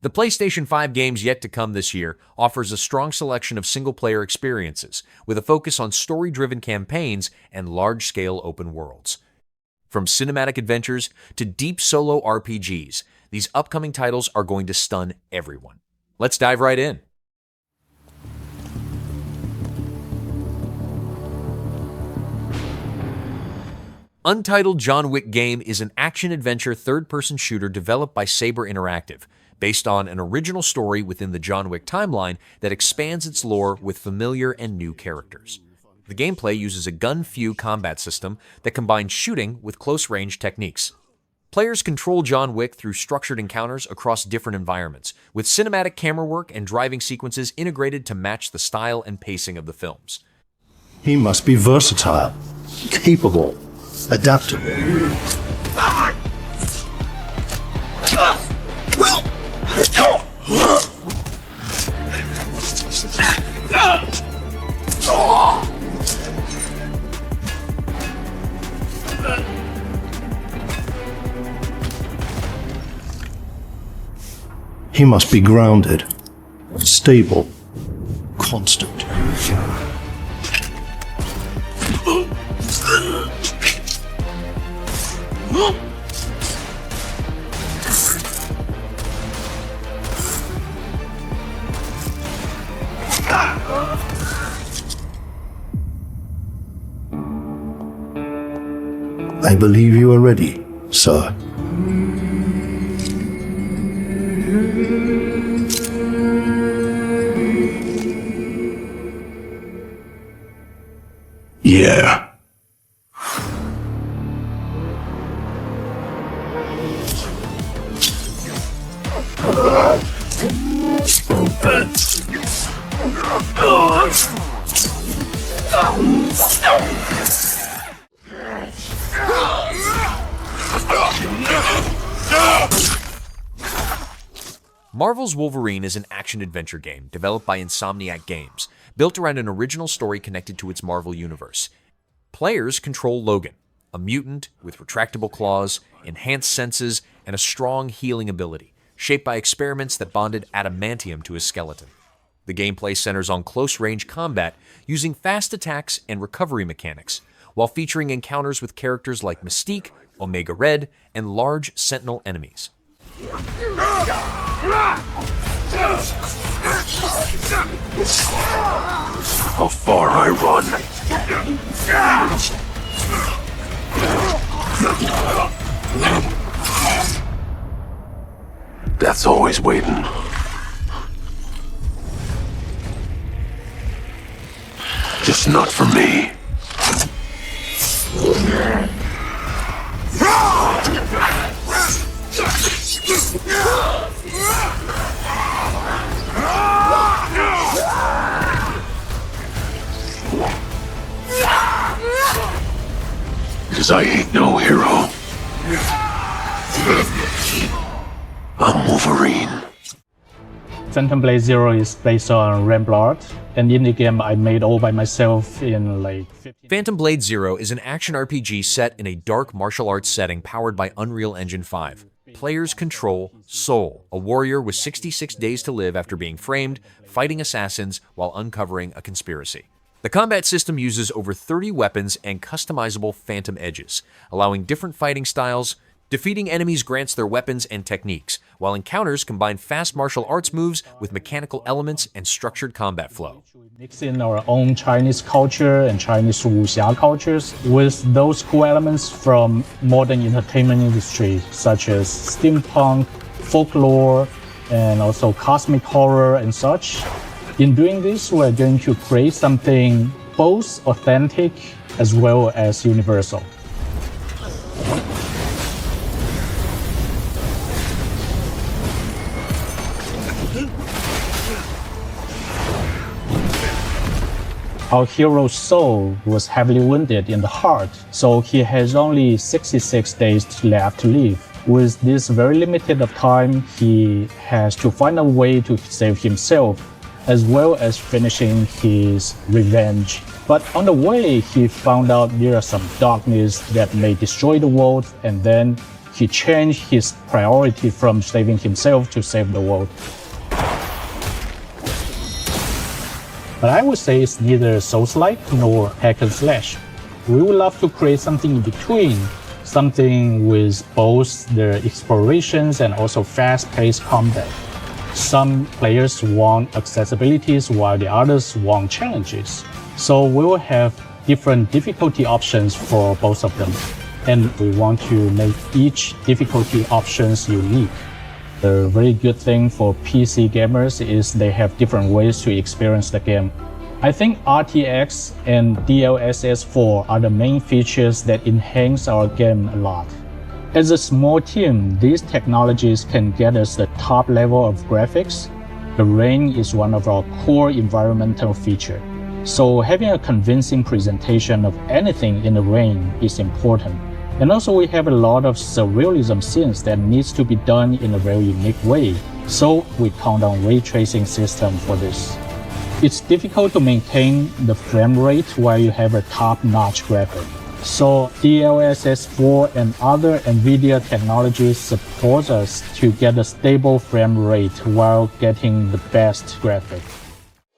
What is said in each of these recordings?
The PlayStation 5 games yet to come this year offers a strong selection of single-player experiences, with a focus on story-driven campaigns and large-scale open worlds. From cinematic adventures to deep solo RPGs, these upcoming titles are going to stun everyone. Let's dive right in. Untitled John Wick game is an action-adventure third-person shooter developed by Saber Interactive, based on an original story within the John Wick timeline that expands its lore with familiar and new characters. The gameplay uses a gun-few combat system that combines shooting with close-range techniques. Players control John Wick through structured encounters across different environments, with cinematic camera work and driving sequences integrated to match the style and pacing of the films. He must be versatile, capable, adaptable. He must be grounded, stable, constant. I believe you are ready, sir. Yeah. Marvel's Wolverine is an action-adventure game developed by Insomniac Games, built around an original story connected to its Marvel universe. Players control Logan, a mutant with retractable claws, enhanced senses, and a strong healing ability, shaped by experiments that bonded adamantium to his skeleton. The gameplay centers on close-range combat, using fast attacks and recovery mechanics, while featuring encounters with characters like Mystique, Omega Red, and large Sentinel enemies. How far I run. Death's always waiting. Just not for me. Because I ain't no hero. I'm Wolverine. Phantom Blade Zero is based on Rembrandt, an indie game I made all by myself in like 15... Phantom Blade Zero is an action RPG set in a dark martial arts setting powered by Unreal Engine 5. Players control Soul, a warrior with 66 days to live after being framed, fighting assassins while uncovering a conspiracy. The combat system uses over 30 weapons and customizable phantom edges, allowing different fighting styles. Defeating enemies grants their weapons and techniques, while encounters combine fast martial arts moves with mechanical elements and structured combat flow. We mix in our own Chinese culture and Chinese wuxia cultures with those cool elements from modern entertainment industry, such as steampunk, folklore, and also cosmic horror and such. In doing this, we're going to create something both authentic as well as universal. Our hero's soul was heavily wounded in the heart, so he has only 66 days left to live. With this very limited of time, he has to find a way to save himself, as well as finishing his revenge. But on the way, he found out there is some darkness that may destroy the world, and then he changed his priority from saving himself to save the world. But I would say it's neither Souls-like nor hack and slash. We would love to create something in between, something with both the explorations and also fast-paced combat. Some players want accessibilities while the others want challenges. So we will have different difficulty options for both of them. And we want to make each difficulty options unique. The very good thing for PC gamers is they have different ways to experience the game. I think RTX and DLSS 4 are the main features that enhance our game a lot. As a small team, these technologies can get us the top level of graphics. The rain is one of our core environmental features. So having a convincing presentation of anything in the rain is important. And also we have a lot of surrealism scenes that needs to be done in a very unique way. So we count on ray tracing system for this. It's difficult to maintain the frame rate while you have a top-notch graphic. So DLSS 4 and other NVIDIA technologies support us to get a stable frame rate while getting the best graphic.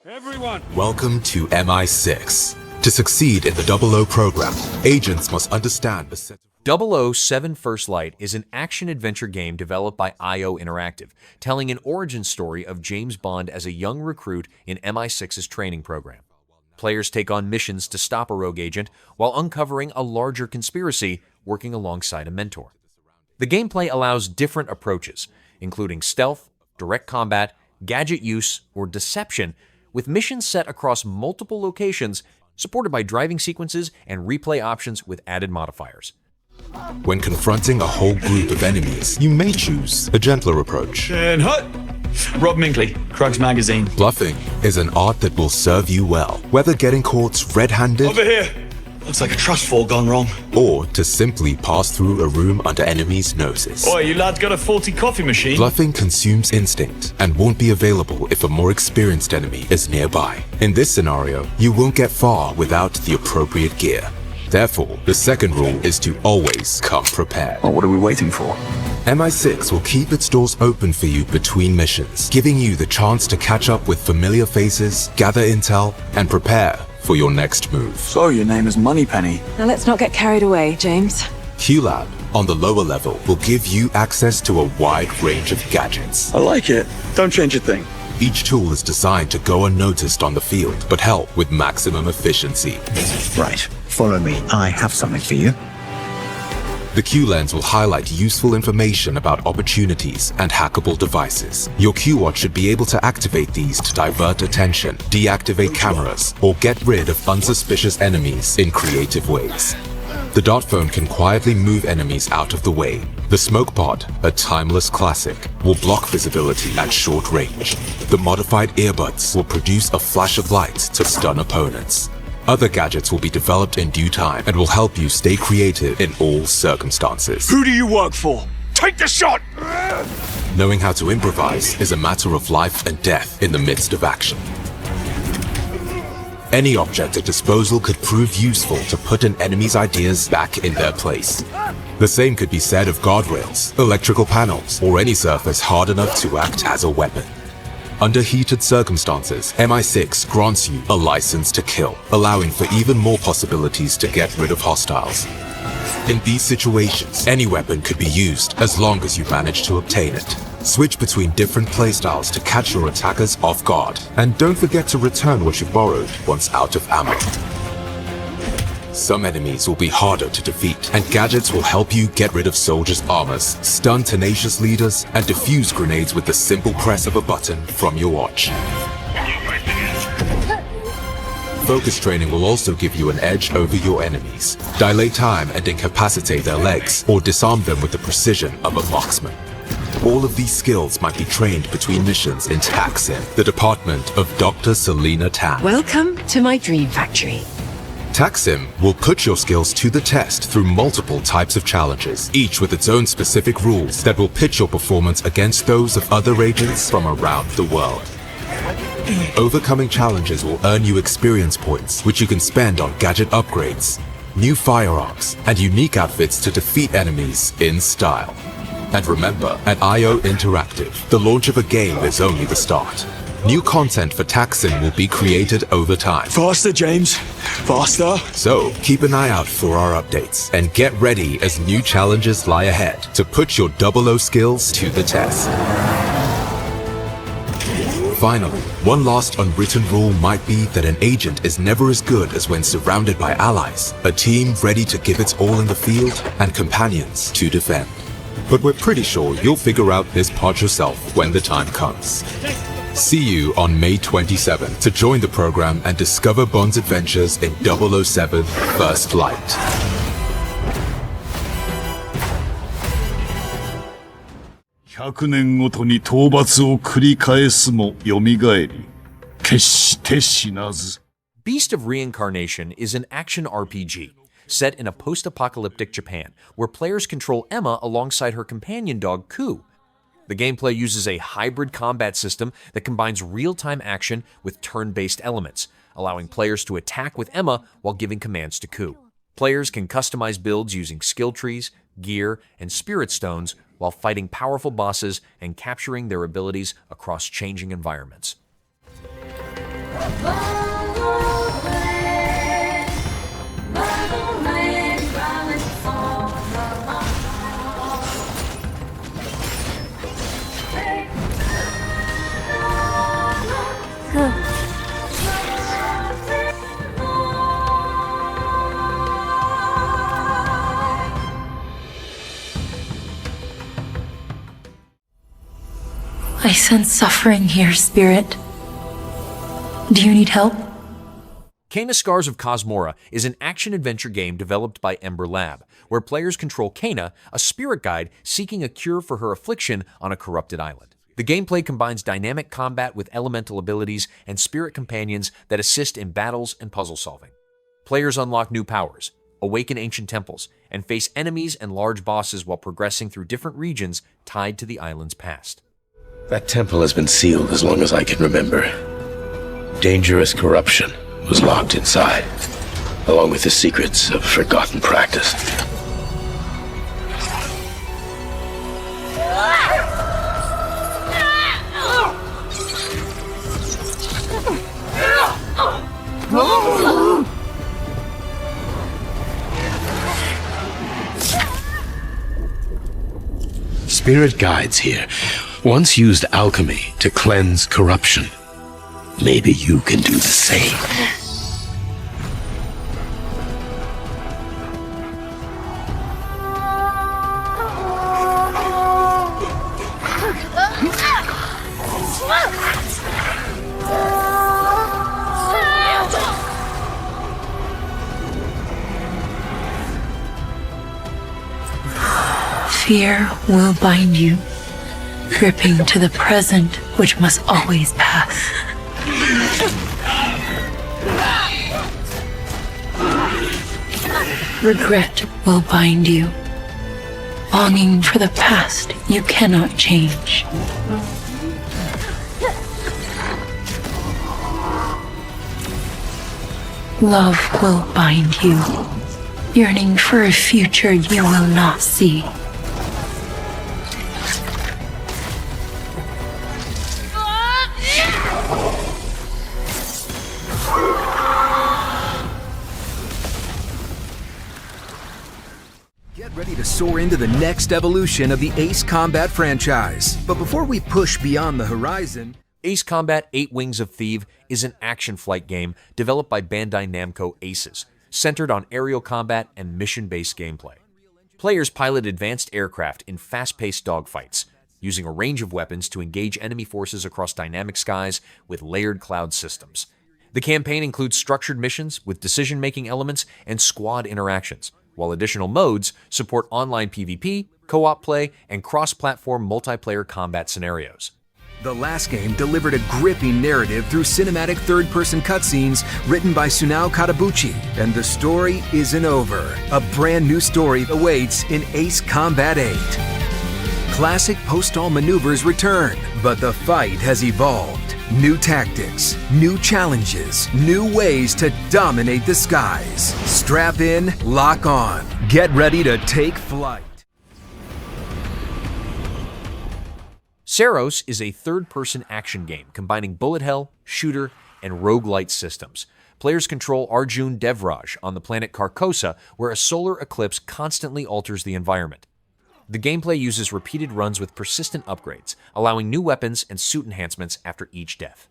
Everyone, welcome to MI6. To succeed in the 00 program, agents must understand the set of 007 First Light is an action-adventure game developed by IO Interactive, telling an origin story of James Bond as a young recruit in MI6's training program. Players take on missions to stop a rogue agent while uncovering a larger conspiracy working alongside a mentor. The gameplay allows different approaches, including stealth, direct combat, gadget use, or deception, with missions set across multiple locations, supported by driving sequences and replay options with added modifiers. When confronting a whole group of enemies, you may choose a gentler approach. And hut! Rob Minkley, Krugs Magazine. Bluffing is an art that will serve you well, whether getting caught red-handed Over here! Looks like a trust fall gone wrong. or to simply pass through a room under enemies' noses. Oi, you lads got a faulty coffee machine? Bluffing consumes instinct and won't be available if a more experienced enemy is nearby. In this scenario, you won't get far without the appropriate gear. Therefore, the second rule is to always come prepared. Well, what are we waiting for? MI6 will keep its doors open for you between missions, giving you the chance to catch up with familiar faces, gather intel, and prepare for your next move. So your name is Moneypenny. Now let's not get carried away, James. QLab, on the lower level, will give you access to a wide range of gadgets. I like it. Don't change a thing. Each tool is designed to go unnoticed on the field, but help with maximum efficiency. Right, follow me. I have something for you. The Q-Lens will highlight useful information about opportunities and hackable devices. Your Q-Watch should be able to activate these to divert attention, deactivate cameras, or get rid of unsuspicious enemies in creative ways. The dot phone can quietly move enemies out of the way. The smoke pod, a timeless classic, will block visibility at short range. The modified earbuds will produce a flash of light to stun opponents. Other gadgets will be developed in due time and will help you stay creative in all circumstances. Who do you work for? Take the shot! Knowing how to improvise is a matter of life and death in the midst of action. Any object at disposal could prove useful to put an enemy's ideas back in their place. The same could be said of guardrails, electrical panels, or any surface hard enough to act as a weapon. Under heated circumstances, MI6 grants you a license to kill, allowing for even more possibilities to get rid of hostiles. In these situations, any weapon could be used as long as you manage to obtain it. Switch between different playstyles to catch your attackers off guard, and don't forget to return what you borrowed once out of ammo. Some enemies will be harder to defeat, and gadgets will help you get rid of soldiers' armors, stun tenacious leaders, and defuse grenades with the simple press of a button from your watch. Focus training will also give you an edge over your enemies. Dilate time and incapacitate their legs, or disarm them with the precision of a marksman. All of these skills might be trained between missions in TACSIM, the department of Dr. Selena Tan. Welcome to my dream factory. TACSIM will put your skills to the test through multiple types of challenges, each with its own specific rules that will pitch your performance against those of other agents from around the world. Overcoming challenges will earn you experience points, which you can spend on gadget upgrades, new firearms, and unique outfits to defeat enemies in style. And remember, at IO Interactive, the launch of a game is only the start. New content for Taxon will be created over time. Faster, James. Faster. So, keep an eye out for our updates, and get ready as new challenges lie ahead to put your 00 skills to the test. Finally, one last unwritten rule might be that an agent is never as good as when surrounded by allies, a team ready to give its all in the field, and companions to defend. But we're pretty sure you'll figure out this part yourself when the time comes. See you on May 27 to join the program and discover Bond's adventures in 007 First Light. 100年ごとに討伐を繰り返すも蘇り、決して死なず。Beast of Reincarnation is an action RPG set in a post-apocalyptic Japan where players control Emma alongside her companion dog Ku. The gameplay uses a hybrid combat system that combines real-time action with turn-based elements, allowing players to attack with Emma while giving commands to Ku. Players can customize builds using skill trees, gear, and spirit stones while fighting powerful bosses and capturing their abilities across changing environments. I sense suffering here, Spirit. Do you need help? Kena Scars of Kosmora is an action-adventure game developed by Ember Lab, where players control Kena, a spirit guide seeking a cure for her affliction on a corrupted island. The gameplay combines dynamic combat with elemental abilities and spirit companions that assist in battles and puzzle solving. Players unlock new powers, awaken ancient temples, and face enemies and large bosses while progressing through different regions tied to the island's past. That temple has been sealed as long as I can remember. Dangerous corruption was locked inside, along with the secrets of forgotten practice. Spirit guides here once used alchemy to cleanse corruption. Maybe you can do the same. Fear will bind you, gripping to the present which must always pass. Regret will bind you, longing for the past you cannot change. Love will bind you, yearning for a future you will not see. Get ready to soar into the next evolution of the Ace Combat franchise. But before we push beyond the horizon, Ace Combat 8 Wings of Thieves is an action flight game developed by Bandai Namco Aces, centered on aerial combat and mission-based gameplay. Players pilot advanced aircraft in fast-paced dogfights, using a range of weapons to engage enemy forces across dynamic skies with layered cloud systems. The campaign includes structured missions with decision-making elements and squad interactions, while additional modes support online PvP, co-op play, and cross-platform multiplayer combat scenarios. the last game delivered a gripping narrative through cinematic third-person cutscenes written by Sunao Katabuchi. And the story isn't over. A brand new story awaits in Ace Combat 8. Classic postal maneuvers return, but the fight has evolved. New tactics, new challenges, new ways to dominate the skies. Strap in, lock on. Get ready to take flight. Saros is a third-person action game combining bullet hell, shooter, and roguelite systems. Players control Arjun Devraj on the planet Carcosa, where a solar eclipse constantly alters the environment. The gameplay uses repeated runs with persistent upgrades, allowing new weapons and suit enhancements after each death.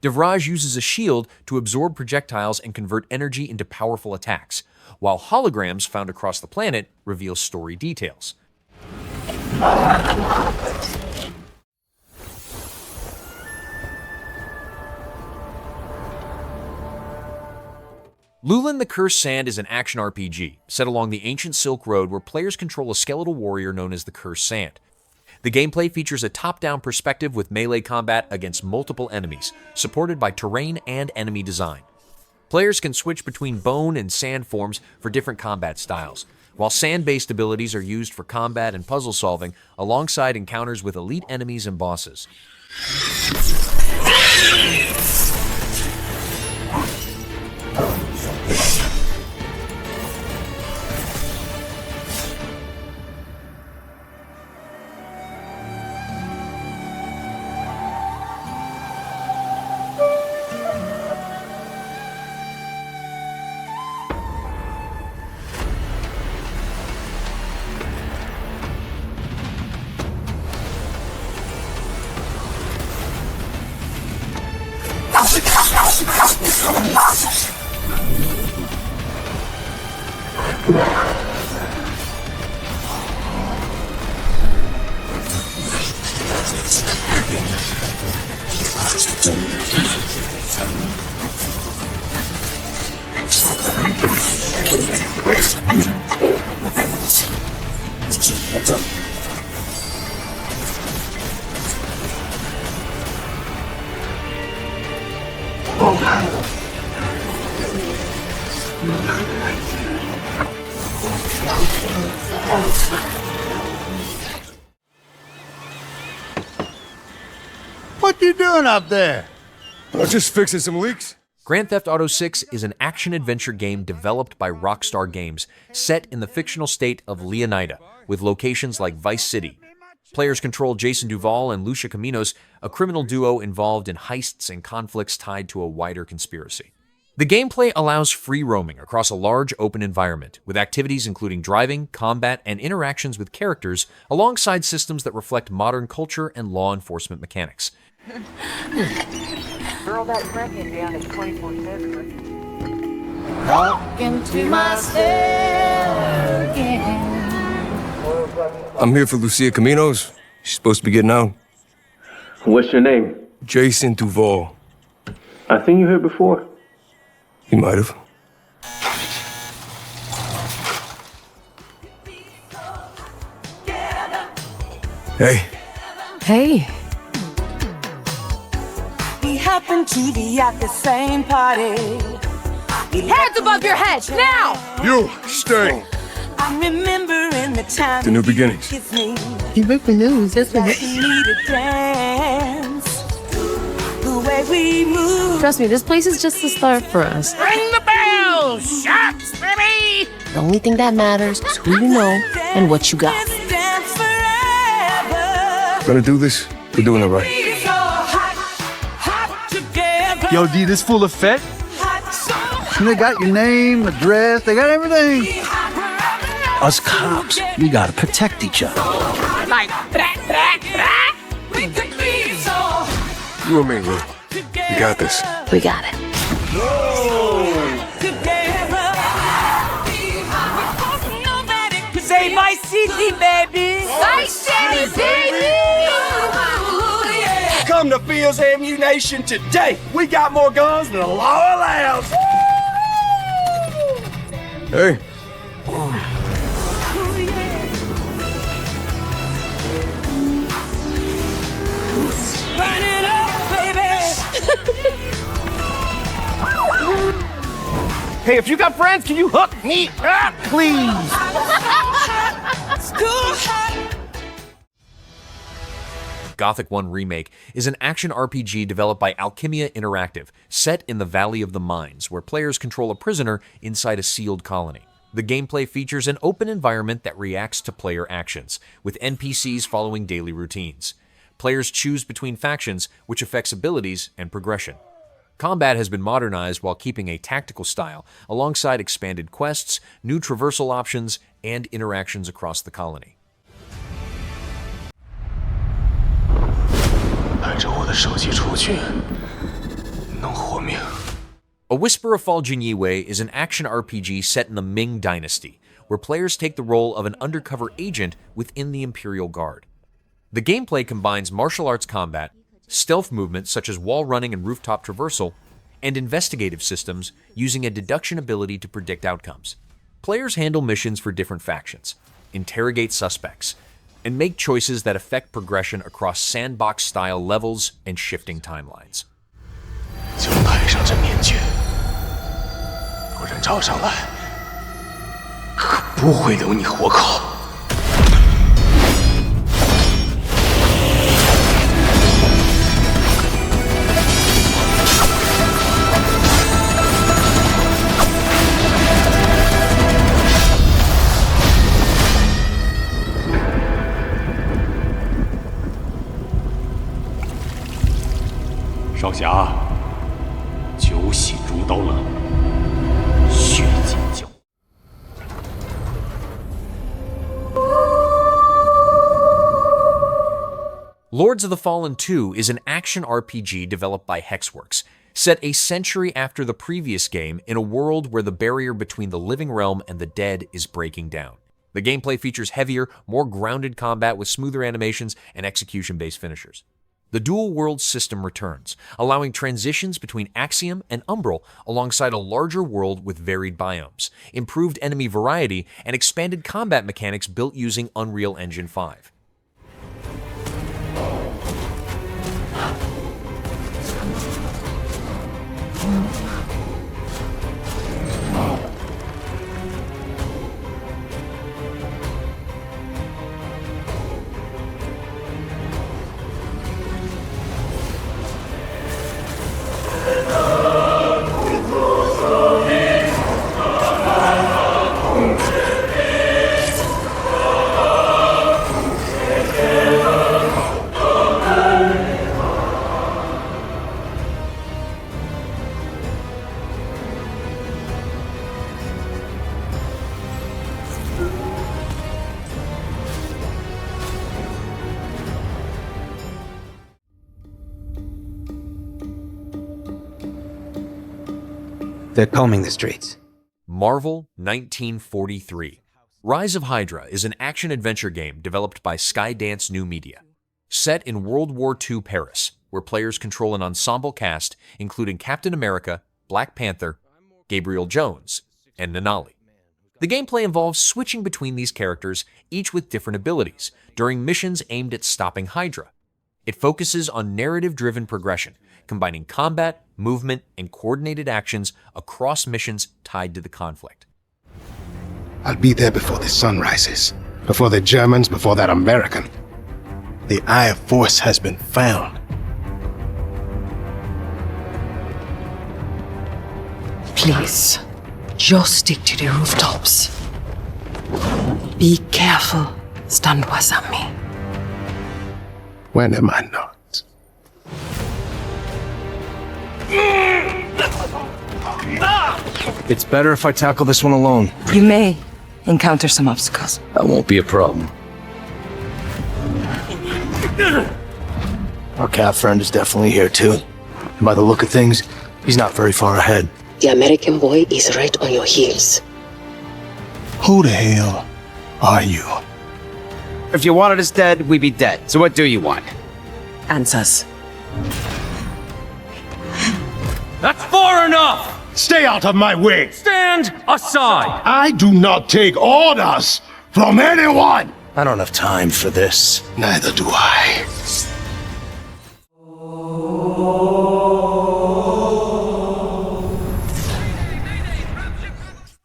Devraj uses a shield to absorb projectiles and convert energy into powerful attacks, while holograms found across the planet reveal story details. Loulan the Cursed Sand is an action RPG set along the ancient Silk Road where players control a skeletal warrior known as the Cursed Sand. The gameplay features a top-down perspective with melee combat against multiple enemies, supported by terrain and enemy design. Players can switch between bone and sand forms for different combat styles, while sand-based abilities are used for combat and puzzle solving alongside encounters with elite enemies and bosses. What you doing up there? I was just fixing some leaks. Grand Theft Auto 6 is an action-adventure game developed by Rockstar Games, set in the fictional state of Leonida, with locations like Vice City. Players control Jason Duval and Lucia Caminos, a criminal duo involved in heists and conflicts tied to a wider conspiracy. The gameplay allows free roaming across a large open environment, with activities including driving, combat, and interactions with characters, alongside systems that reflect modern culture and law enforcement mechanics. Girl, that crackhead down at 24/7. Walking to myself again. I'm here for Lucia Caminos. She's supposed to be getting out. What's your name? Jason Duval. I think you heard before. You might have. Hey. Hey. We happened to be at the same party. Heads above your head, now! You, stay. I'm remembering the time The new beginnings. You break the news, isn't that it? we need to dance. The way we move. Trust me, this place is just the start for us. Ring the bell! Shots, baby! The only thing that matters is who you know and what you got. Dance forever. Gonna do this? We're doing it right. So hot, hot together. Yo, D, this full of fit? They got your name, address, they got everything. Us cops, we gotta protect each other. Like, we could be so You and me, Lou. We got this. We got it. together. Say my city, baby. My city, baby. Come to Fields Ammunition today. We got more guns than the law allows. Hey. Burn it up, baby. Hey, if you got friends, can you hook me up, please? Gothic 1 Remake is an action RPG developed by Alkahest Interactive, set in the Valley of the Mines, where players control a prisoner inside a sealed colony. The gameplay features an open environment that reacts to player actions, with NPCs following daily routines. Players choose between factions, which affects abilities and progression. Combat has been modernized while keeping a tactical style, alongside expanded quests, new traversal options, and interactions across the colony. A Whisper of Fall Jinyiwei is an action RPG set in the Ming Dynasty, where players take the role of an undercover agent within the Imperial Guard. The gameplay combines martial arts combat, stealth movement such as wall running and rooftop traversal, and investigative systems using a deduction ability to predict outcomes. Players handle missions for different factions, interrogate suspects, and make choices that affect progression across sandbox-style levels and shifting timelines. 就戴上这面具，有人找上来，可不会留你活口。 少侠，酒洗猪刀了，血浸酒。Lords of the Fallen 2 is an action RPG developed by Hexworks, set a century after the previous game in a world where the barrier between the living realm and the dead is breaking down. The gameplay features heavier, more grounded combat with smoother animations and execution-based finishers. The dual-world system returns, allowing transitions between Axiom and Umbral alongside a larger world with varied biomes, improved enemy variety, and expanded combat mechanics built using Unreal Engine 5. They're combing the streets. Marvel 1943. Rise of Hydra is an action-adventure game developed by Skydance New Media. Set in World War II Paris, where players control an ensemble cast including Captain America, Black Panther, Gabriel Jones, and Nanali. The gameplay involves switching between these characters, each with different abilities, during missions aimed at stopping Hydra. It focuses on narrative-driven progression, combining combat, movement, and coordinated actions across missions tied to the conflict. I'll be there before the sun rises. Before the Germans, before that American. The Eye of Force has been found. Please, just stick to the rooftops. Be careful, stand wasami. When am I not? It's better if I tackle this one alone. You may encounter some obstacles. That won't be a problem. Our cat friend is definitely here too. And by the look of things, he's not very far ahead. The American boy is right on your heels. Who the hell are you? If you wanted us dead, we'd be dead. So what do you want? Answers. That's far enough! Stay out of my way! Stand aside! I do not take orders from anyone! I don't have time for this. Neither do I.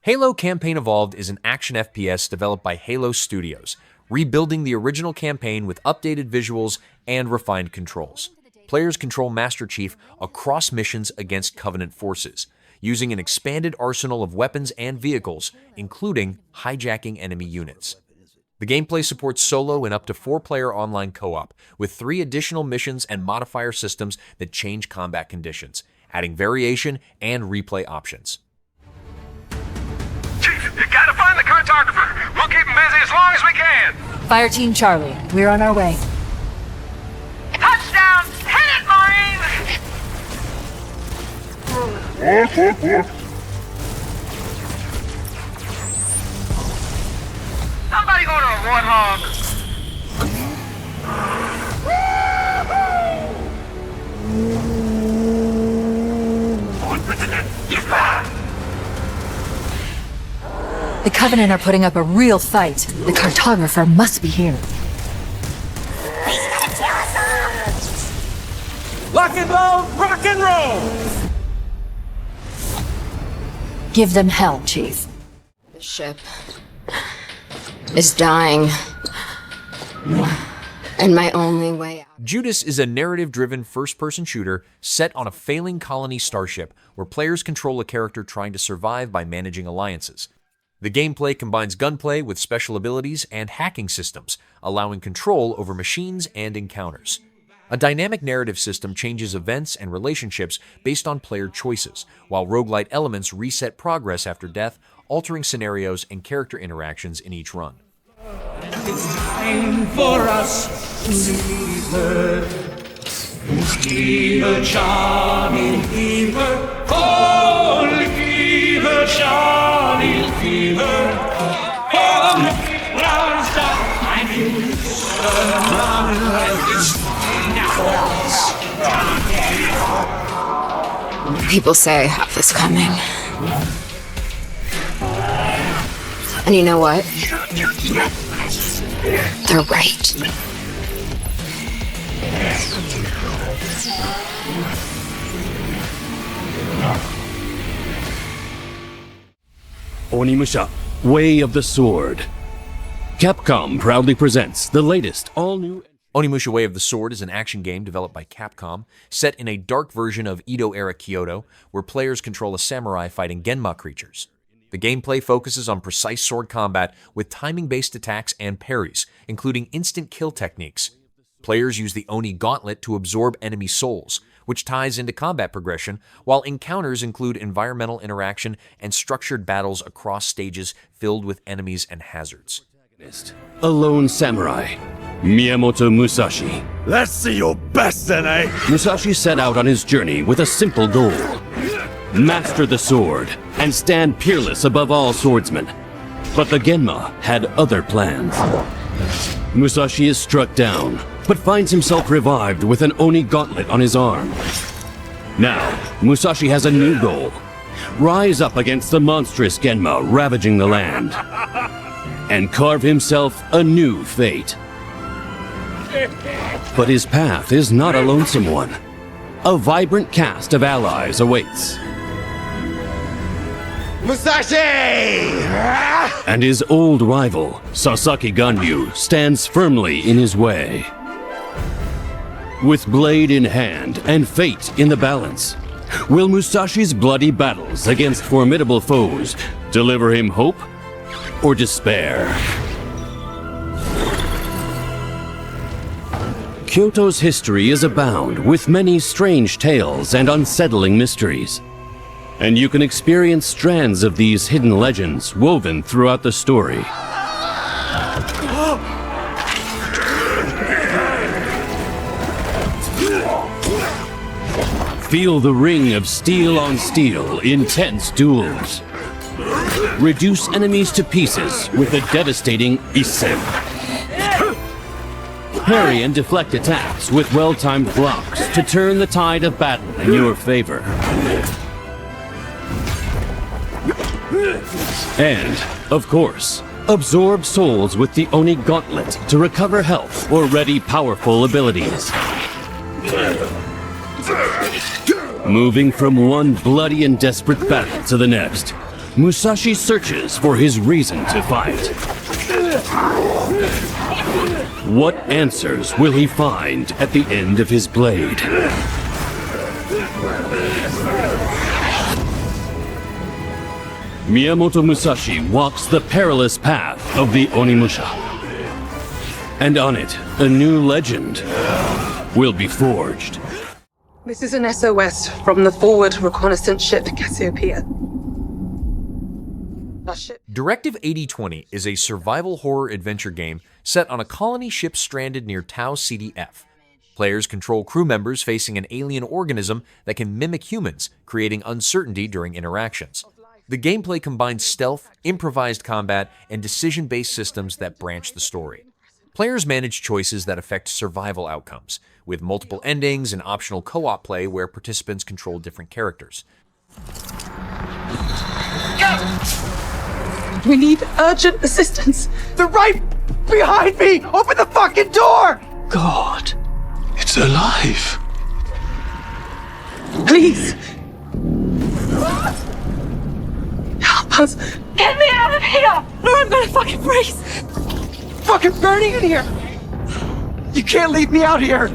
Halo Campaign Evolved is an action FPS developed by Halo Studios. rebuilding the original campaign with updated visuals and refined controls. Players control Master Chief across missions against Covenant forces, using an expanded arsenal of weapons and vehicles, including hijacking enemy units. The gameplay supports solo and up to 4-player online co-op, with 3 additional missions and modifier systems that change combat conditions, adding variation and replay options. Chief, you gotta find the cartographer. We'll keep him busy as long as we can. Fire Team Charlie, we're on our way. Touchdown! Hit it, Marines! Somebody go to a warthog. The Covenant are putting up a real fight. The cartographer must be here. Lock and load, rock and roll! Give them hell, Chief. The ship is dying. And my only way out. Judas is a narrative-driven first-person shooter set on a failing colony starship where players control a character trying to survive by managing alliances. The gameplay combines gunplay with special abilities and hacking systems, allowing control over machines and encounters. A dynamic narrative system changes events and relationships based on player choices, while roguelite elements reset progress after death, altering scenarios and character interactions in each run. It's time for us to leave her. Fever, charming fever. Holy fever, charming fever. Holy fever, I'm you. People say I have this coming. And you know what? They're right. Onimusha, Way of the Sword. Capcom proudly presents the latest all-new... Onimusha Way of the Sword is an action game developed by Capcom, set in a dark version of Edo-era Kyoto, where players control a samurai fighting Genma creatures. The gameplay focuses on precise sword combat with timing-based attacks and parries, including instant kill techniques. Players use the Oni Gauntlet to absorb enemy souls, which ties into combat progression, while encounters include environmental interaction and structured battles across stages filled with enemies and hazards. A lone samurai, Miyamoto Musashi. Let's see your best then, eh? Musashi set out on his journey with a simple goal. Master the sword, and stand peerless above all swordsmen. But the Genma had other plans. Musashi is struck down, but finds himself revived with an Oni Gauntlet on his arm. Now, Musashi has a new goal. Rise up against the monstrous Genma ravaging the land. And carve himself a new fate. But his path is not a lonesome one. A vibrant cast of allies awaits. Musashi! And his old rival, Sasaki Ganryu, stands firmly in his way. With blade in hand and fate in the balance, will Musashi's bloody battles against formidable foes deliver him hope or despair? Kyoto's history is abound with many strange tales and unsettling mysteries. And you can experience strands of these hidden legends woven throughout the story. Feel the ring of steel on steel, intense duels. Reduce enemies to pieces with a devastating Isen. Parry and deflect attacks with well-timed blocks to turn the tide of battle in your favor. And, of course, absorb souls with the Oni Gauntlet to recover health or ready powerful abilities. Moving from one bloody and desperate battle to the next, Musashi searches for his reason to fight. What answers will he find at the end of his blade? Miyamoto Musashi walks the perilous path of the Onimusha. And on it, a new legend will be forged. This is an SOS from the forward reconnaissance ship Cassiopeia. Directive 8020 is a survival horror adventure game set on a colony ship stranded near Tau CDF. Players control crew members facing an alien organism that can mimic humans, creating uncertainty during interactions. The gameplay combines stealth, improvised combat, and decision-based systems that branch the story. Players manage choices that affect survival outcomes, with multiple endings and optional co-op play where participants control different characters. We need urgent assistance. They're right behind me! Open the fucking door! God, it's alive. Please! Help us! Get me out of here! Or I'm gonna fucking freeze! Fucking burning in here! You can't leave me out here!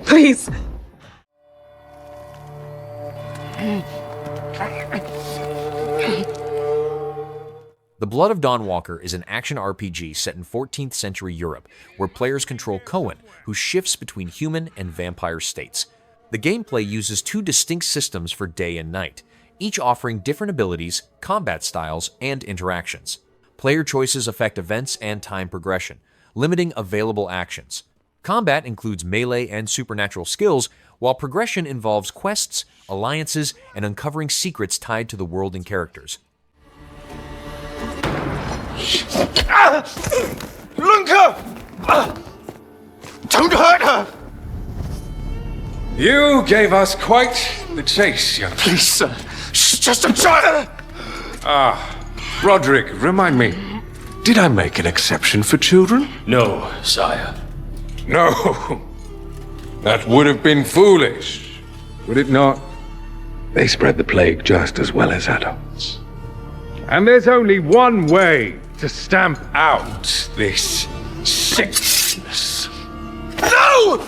Please! The Blood of Dawnwalker is an action RPG set in 14th century Europe, where players control Cohen, who shifts between human and vampire states. The gameplay uses two distinct systems for day and night, each offering different abilities, combat styles, and interactions. Player choices affect events and time progression, limiting available actions. Combat includes melee and supernatural skills, while progression involves quests, alliances, and uncovering secrets tied to the world and characters. Lunka! Don't hurt her! You gave us quite the chase, young man. Please, sir. She's just a child! Roderick, remind me, did I make an exception for children? No, sire. No. That would have been foolish, would it not? They spread the plague just as well as adults. And there's only one way to stamp out this sickness. No!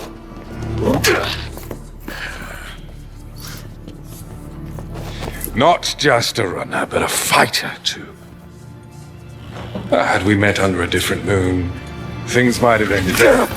Not just a runner, but a fighter, too. Had we met under a different moon, things might have ended there.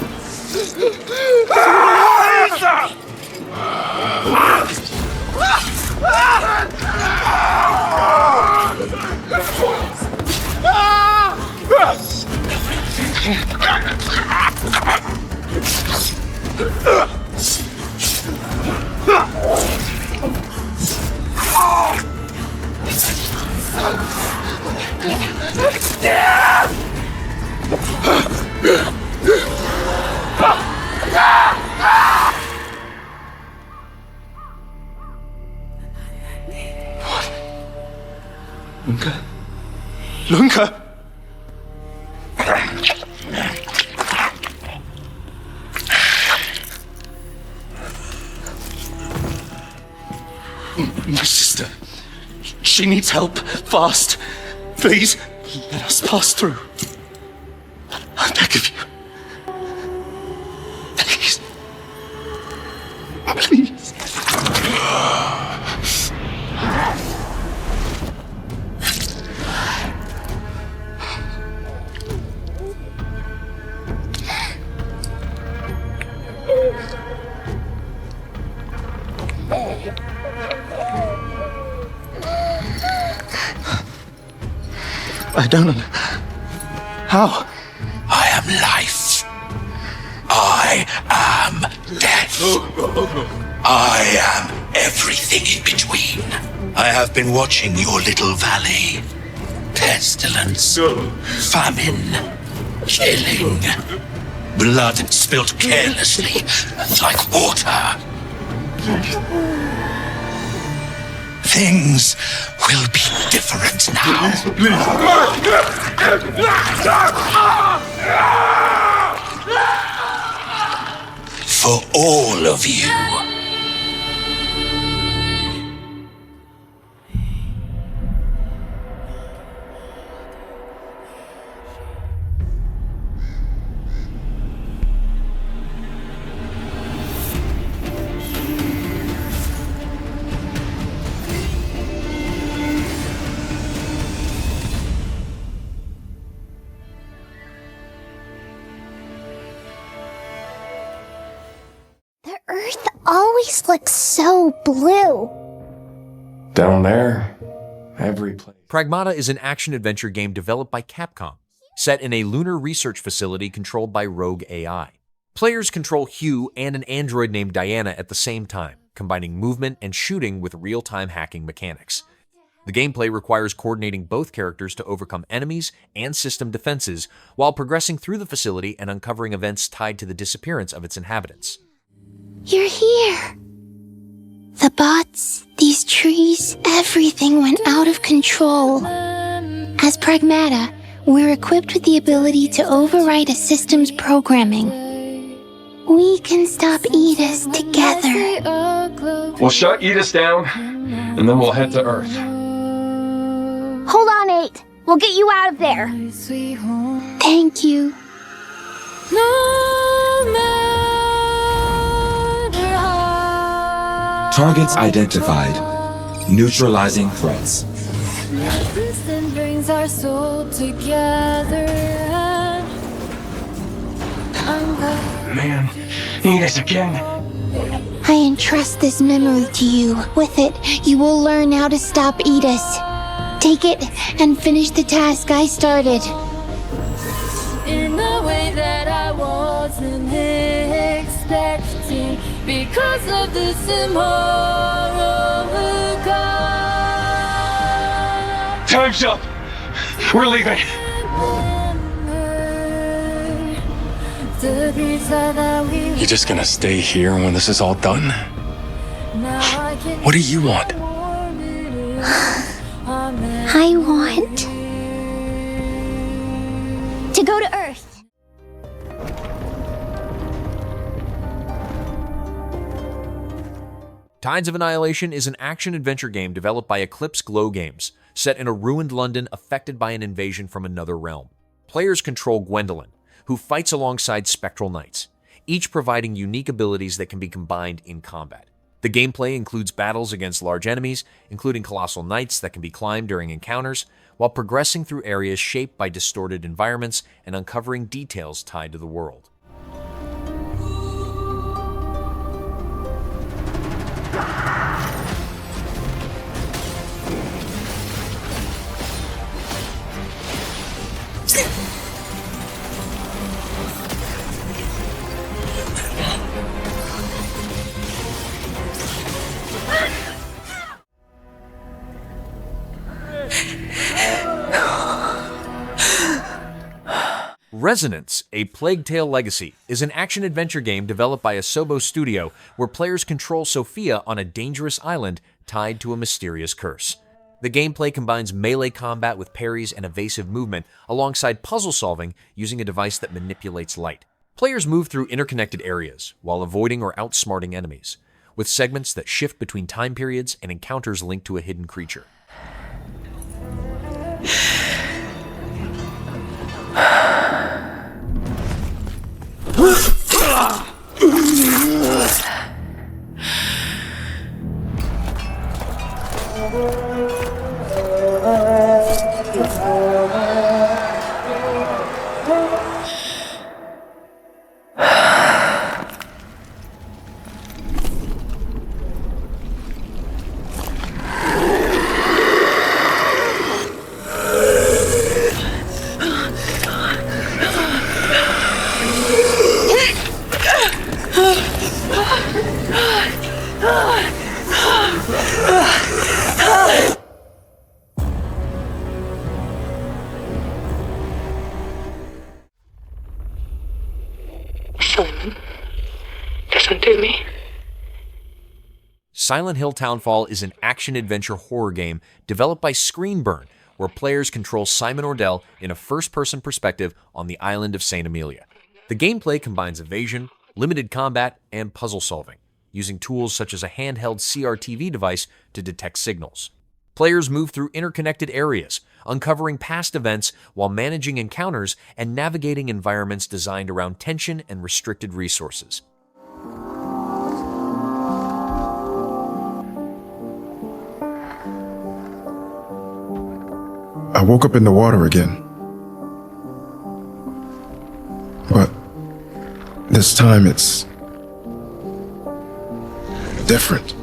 Lunka? Lunka? My sister. She needs help. Fast. Please, let us pass through. I beg of you. Please. Please. I don't know. How? I am life. I am death. I am everything in between. I have been watching your little valley. Pestilence, famine, killing, blood spilt carelessly like water. Things will be different now. For all of you. always look so blue. Down there, every place. Pragmata is an action-adventure game developed by Capcom, set in a lunar research facility controlled by rogue AI. Players control Hugh and an android named Diana at the same time, combining movement and shooting with real-time hacking mechanics. The gameplay requires coordinating both characters to overcome enemies and system defenses while progressing through the facility and uncovering events tied to the disappearance of its inhabitants. You're here. The bots, these trees, everything went out of control. As Pragmata, we're equipped with the ability to override a system's programming. We can stop Edis together. We'll shut Edis down, and then we'll head to Earth. Hold on, 8. We'll get you out of there. Thank you. Targets identified. Neutralizing threats. Brings our soul together. Man, Edis again. I entrust this memory to you. With it, you will learn how to stop Edis. Take it and finish the task I started. In a way that I wasn't expecting, because of this immoral God. Time's up. We're leaving. You just gonna stay here when this is all done? What do you want? I want to go to Earth. Tides of Annihilation is an action-adventure game developed by Eclipse Glow Games, set in a ruined London affected by an invasion from another realm. Players control Gwendolyn, who fights alongside spectral knights, each providing unique abilities that can be combined in combat. The gameplay includes battles against large enemies, including colossal knights that can be climbed during encounters, while progressing through areas shaped by distorted environments and uncovering details tied to the world. Resonant, A Plague Tale Legacy, is an action-adventure game developed by Asobo Studio where players control Sophia on a dangerous island tied to a mysterious curse. The gameplay combines melee combat with parries and evasive movement alongside puzzle solving using a device that manipulates light. Players move through interconnected areas while avoiding or outsmarting enemies, with segments that shift between time periods and encounters linked to a hidden creature. Listen to me. Silent Hill Townfall is an action-adventure horror game developed by Screenburn, where players control Simon Ordell in a first-person perspective on the island of St. Amelia. The gameplay combines evasion, limited combat, and puzzle solving, using tools such as a handheld CRTV device to detect signals. Players move through interconnected areas, uncovering past events while managing encounters and navigating environments designed around tension and restricted resources. I woke up in the water again. But this time it's different.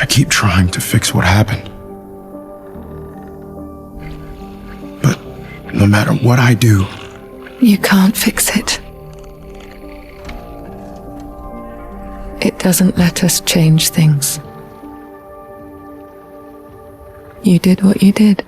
I keep trying to fix what happened. But no matter what I do, You can't fix it. It doesn't let us change things. You did what you did.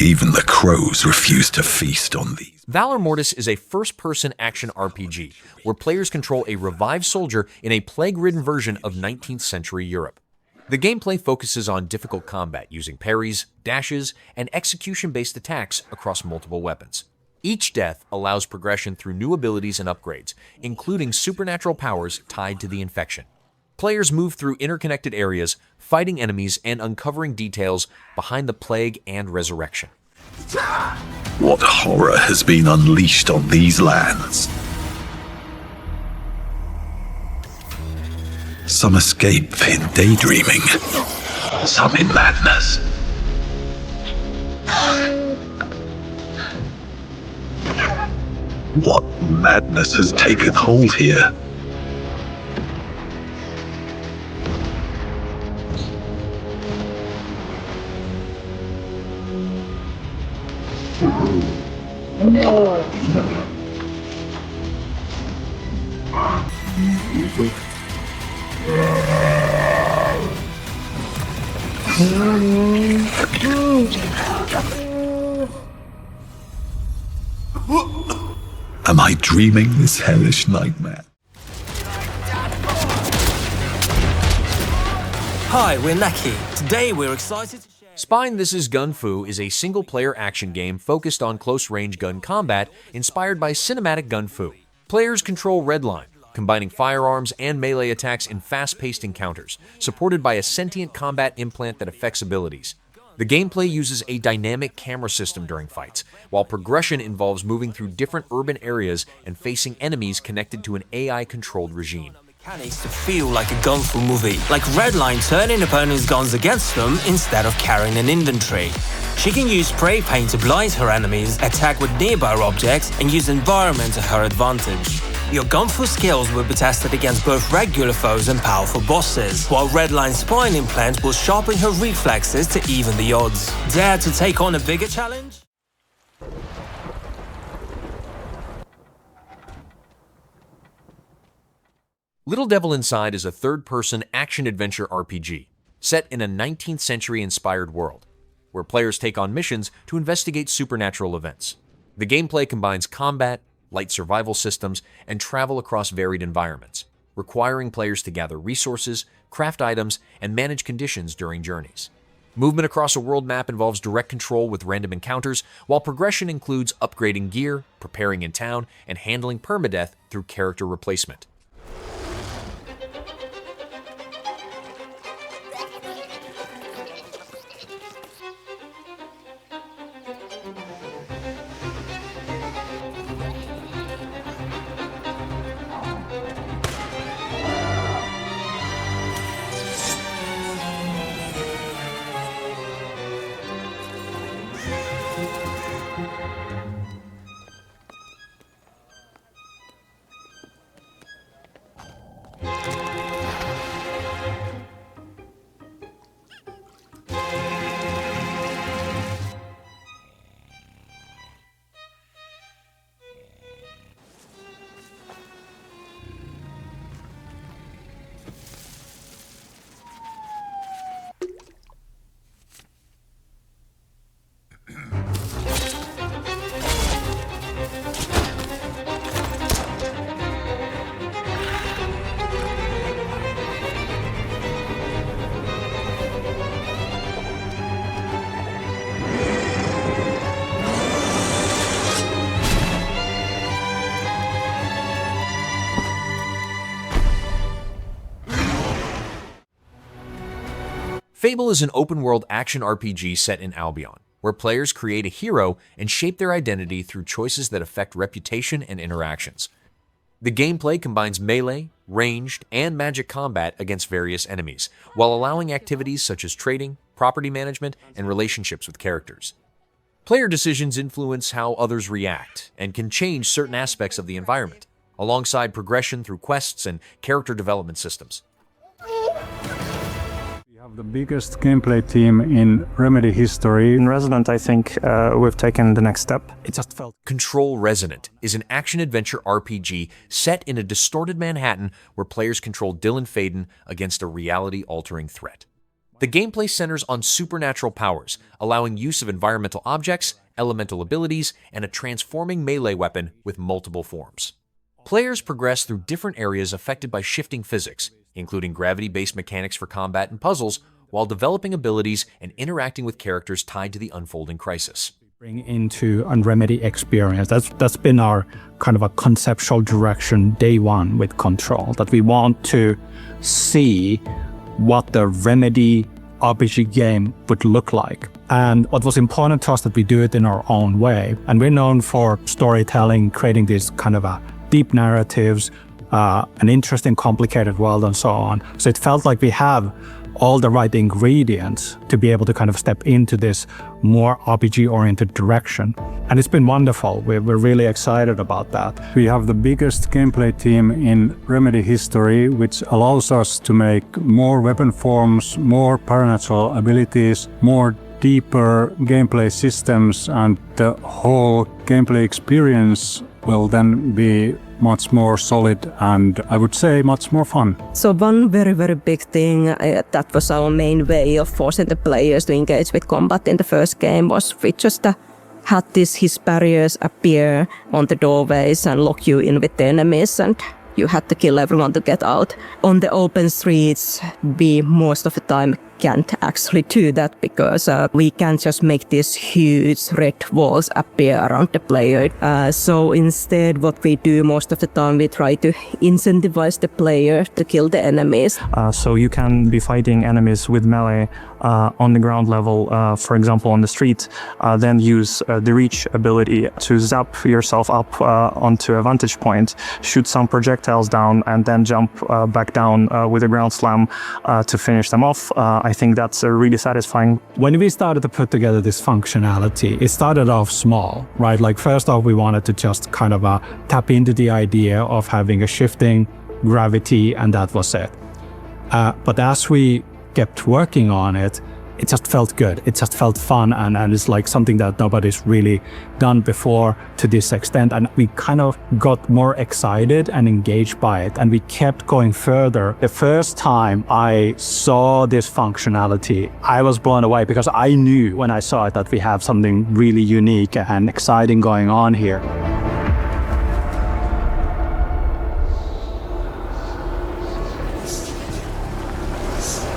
Even the crows refuse to feast on these. Valor Mortis is a first-person action RPG, where players control a revived soldier in a plague-ridden version of 19th century Europe. The gameplay focuses on difficult combat using parries, dashes, and execution-based attacks across multiple weapons. Each death allows progression through new abilities and upgrades, including supernatural powers tied to the infection. Players move through interconnected areas, fighting enemies and uncovering details behind the plague and resurrection. What horror has been unleashed on these lands? Some escape in daydreaming, some in madness. What madness has taken hold here? Am I dreaming this hellish nightmare? Hi, we're Naki. Today we're excited to share... Spine This Is Gun Fu is a single-player action game focused on close-range gun combat inspired by cinematic Gun Fu. Players control Redline, combining firearms and melee attacks in fast-paced encounters, supported by a sentient combat implant that affects abilities. The gameplay uses a dynamic camera system during fights, while progression involves moving through different urban areas and facing enemies connected to an AI-controlled regime. Mechanics to feel like a gun fu movie, like Redline turning opponents' guns against them instead of carrying an inventory. She can use spray paint to blind her enemies, attack with nearby objects, and use environment to her advantage. Your gun fu skills will be tested against both regular foes and powerful bosses, while Redline's spine implant will sharpen her reflexes to even the odds. Dare to take on a bigger challenge? Little Devil Inside is a third-person action-adventure RPG, set in a 19th century-inspired world, where players take on missions to investigate supernatural events. The gameplay combines combat, light survival systems, and travel across varied environments, requiring players to gather resources, craft items, and manage conditions during journeys. Movement across a world map involves direct control with random encounters, while progression includes upgrading gear, preparing in town, and handling permadeath through character replacement. Fable is an open-world action RPG set in Albion, where players create a hero and shape their identity through choices that affect reputation and interactions. The gameplay combines melee, ranged, and magic combat against various enemies, while allowing activities such as trading, property management, and relationships with characters. Player decisions influence how others react, and can change certain aspects of the environment, alongside progression through quests and character development systems. The biggest gameplay team in Remedy history. In Resonant, I think we've taken the next step. It just felt... Control Resonant is an action-adventure RPG set in a distorted Manhattan where players control Dylan Faden against a reality-altering threat. The gameplay centers on supernatural powers, allowing use of environmental objects, elemental abilities, and a transforming melee weapon with multiple forms. Players progress through different areas affected by shifting physics, including gravity-based mechanics for combat and puzzles, while developing abilities and interacting with characters tied to the unfolding crisis. Bring into a Remedy experience. That's been our kind of a conceptual direction day one with Control, that we want to see what the Remedy RPG game would look like. And what was important to us that we do it in our own way. And we're known for storytelling, creating these kind of deep narratives, an interesting, complicated world, and so on. So it felt like we have all the right ingredients to be able to kind of step into this more RPG-oriented direction. And it's been wonderful. We're really excited about that. We have the biggest gameplay team in Remedy history, which allows us to make more weapon forms, more supernatural abilities, more deeper gameplay systems, and the whole gameplay experience will then be much more solid and, I would say, much more fun. So one very, very big thing that was our main way of forcing the players to engage with combat in the first game was we just had his barriers appear on the doorways and lock you in with the enemies, and you had to kill everyone to get out. On the open streets, we most of the time can't actually do that because we can't just make these huge red walls appear around the player. So instead, what we do most of the time, we try to incentivize the player to kill the enemies. So you can be fighting enemies with melee on the ground level, for example, on the street, then use the reach ability to zap yourself up onto a vantage point, shoot some projectiles down, and then jump back down with a ground slam to finish them off. I think that's really satisfying. When we started to put together this functionality, it started off small, right? Like first off, we wanted to just kind of tap into the idea of having a shifting gravity, and that was it. But as we kept working on it, it just felt good. It just felt fun, and it's like something that nobody's really done before to this extent. And we kind of got more excited and engaged by it, and we kept going further. The first time I saw this functionality, I was blown away because I knew when I saw it that we have something really unique and exciting going on here.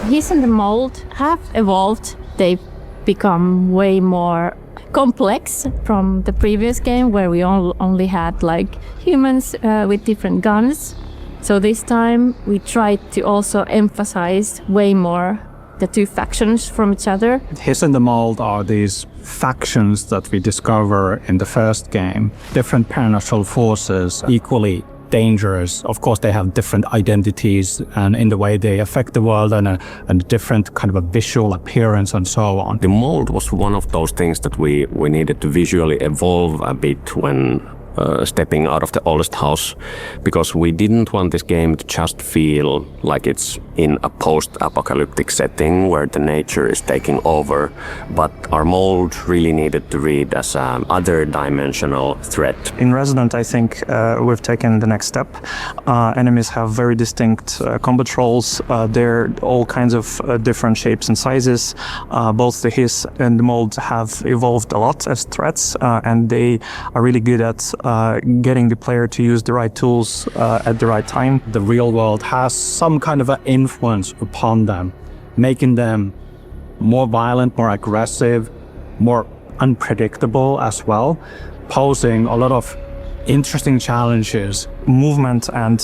He's in the mold have evolved. They become way more complex from the previous game where we only had like humans with different guns. So this time we tried to also emphasize way more the two factions from each other. His and the Mold are these factions that we discover in the first game. Different supernatural forces, equally dangerous. Of course, they have different identities and in the way they affect the world and a different kind of a visual appearance and so on. The mold was one of those things that we needed to visually evolve a bit when stepping out of the oldest house, because we didn't want this game to just feel like it's in a post-apocalyptic setting where the nature is taking over, but our mold really needed to read as an other-dimensional threat. In Resonant, I think we've taken the next step. Enemies have very distinct combat roles. They're all kinds of different shapes and sizes. Both the Hiss and the Mold have evolved a lot as threats, and they are really good at getting the player to use the right tools at the right time. The real world has some kind of an influence upon them, making them more violent, more aggressive, more unpredictable as well, posing a lot of interesting challenges. Movement and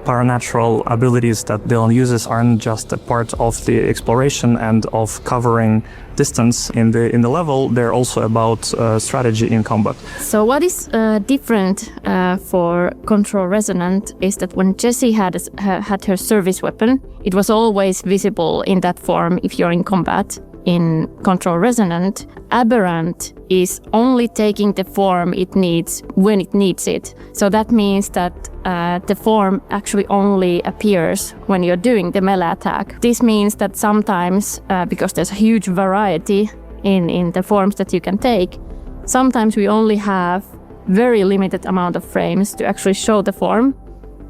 paranatural abilities that Dylan uses aren't just a part of the exploration and of covering distance in the level. They're also about strategy in combat. So what is different for Control Resonant is that when Jessie had her service weapon, it was always visible in that form if you're in combat. In Control Resonant, Aberrant is only taking the form it needs when it needs it. So that means that the form actually only appears when you're doing the melee attack. This means that sometimes, because there's a huge variety in the forms that you can take, sometimes we only have very limited amount of frames to actually show the form.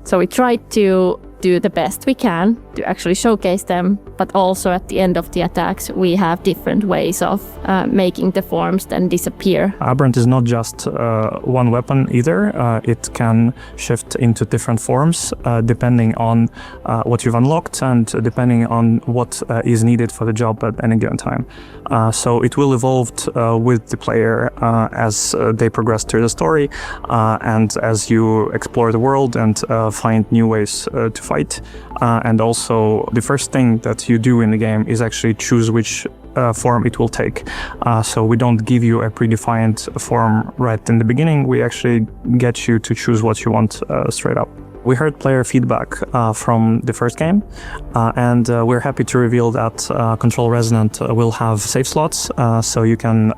So we try to do the best we can to actually showcase them, but also at the end of the attacks we have different ways of making the forms then disappear. Aberrant is not just one weapon either. It can shift into different forms depending on what you've unlocked and depending on what is needed for the job at any given time. So it will evolve with the player as they progress through the story and as you explore the world and find new ways to fight. And also the first thing that you do in the game is actually choose which form it will take. So we don't give you a predefined form right in the beginning. We actually get you to choose what you want straight up. We heard player feedback from the first game, and we're happy to reveal that Control Resonant will have save slots, so you can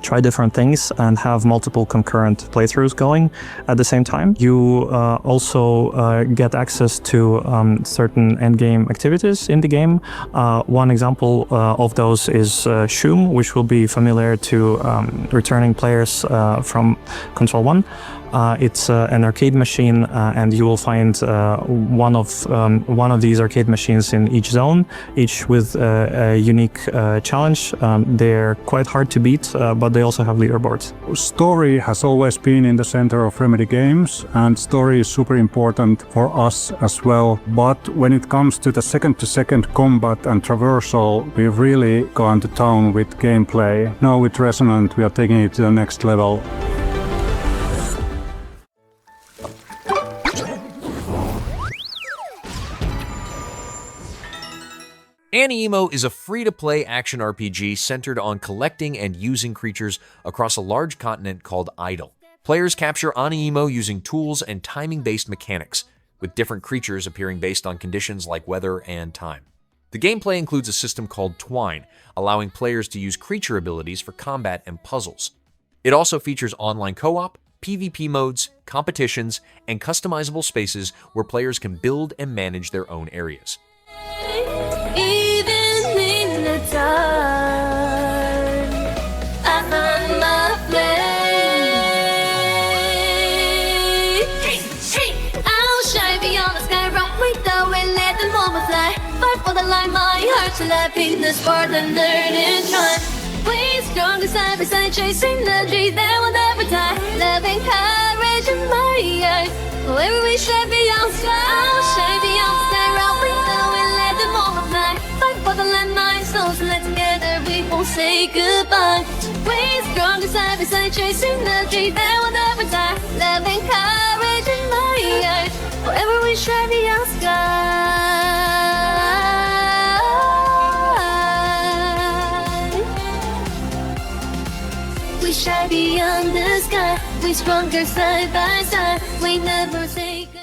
try different things and have multiple concurrent playthroughs going at the same time. You also get access to certain endgame activities in the game. One example of those is Shoom, which will be familiar to returning players from Control 1. It's an arcade machine, and you will find one of these arcade machines in each zone, each with a unique challenge. They're quite hard to beat, but they also have leaderboards. Story has always been in the center of Remedy games, and story is super important for us as well. But when it comes to the second-to-second combat and traversal, we've really gone to town with gameplay. Now with Resonant, we are taking it to the next level. Aniimo is a free-to-play action RPG centered on collecting and using creatures across a large continent called Idle. Players capture Aniimo using tools and timing-based mechanics, with different creatures appearing based on conditions like weather and time. The gameplay includes a system called Twine, allowing players to use creature abilities for combat and puzzles. It also features online co-op, PvP modes, competitions, and customizable spaces where players can build and manage their own areas. Happiness for the nerd in trying. We stronger side by side, chasing the dream that will never die. Loving courage in my eyes. Wherever we shine beyond sky, I'll shine beyond sky. Round window and let the moment fly. Fight for the landmine souls and let together we won't say goodbye. We stronger side by side, chasing the dream that will never die. Loving courage in my eyes. Wherever we shine beyond sky. We shine beyond the sky. We stronger side by side. We never say goodbye.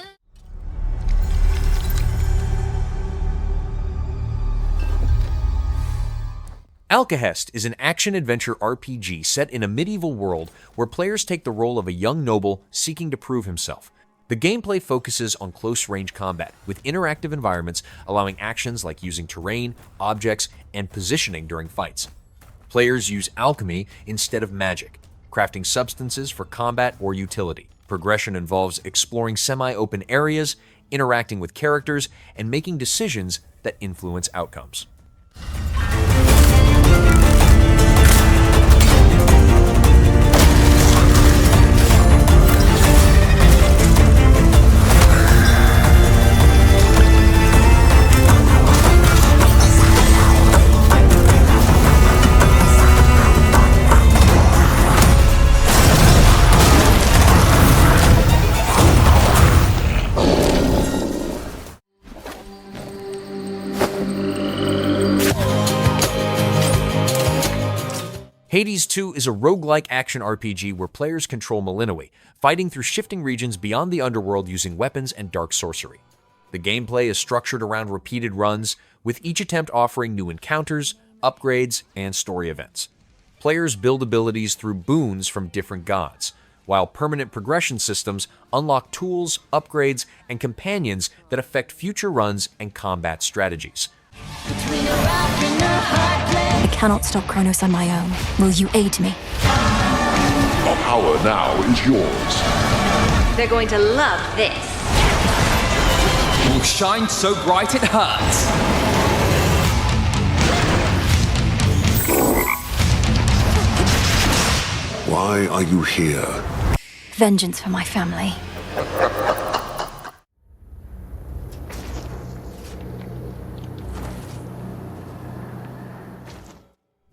Alkahest is an action-adventure RPG set in a medieval world where players take the role of a young noble seeking to prove himself. The gameplay focuses on close-range combat, with interactive environments allowing actions like using terrain, objects, and positioning during fights. Players use alchemy instead of magic, crafting substances for combat or utility. Progression involves exploring semi-open areas, interacting with characters, and making decisions that influence outcomes. Hades 2 is a roguelike action RPG where players control Malinois, fighting through shifting regions beyond the underworld using weapons and dark sorcery. The gameplay is structured around repeated runs, with each attempt offering new encounters, upgrades, and story events. Players build abilities through boons from different gods, while permanent progression systems unlock tools, upgrades, and companions that affect future runs and combat strategies. I cannot stop Kronos on my own. Will you aid me? Our power now is yours. They're going to love this. Will shine so bright it hurts. Why are you here? Vengeance for my family.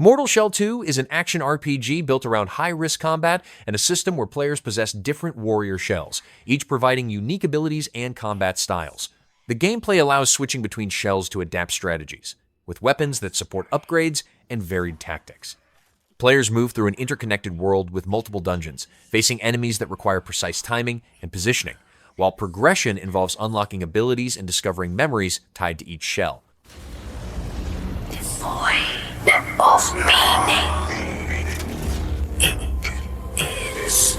Mortal Shell 2 is an action RPG built around high-risk combat and a system where players possess different warrior shells, each providing unique abilities and combat styles. The gameplay allows switching between shells to adapt strategies, with weapons that support upgrades and varied tactics. Players move through an interconnected world with multiple dungeons, facing enemies that require precise timing and positioning, while progression involves unlocking abilities and discovering memories tied to each shell. Void of meaning. It is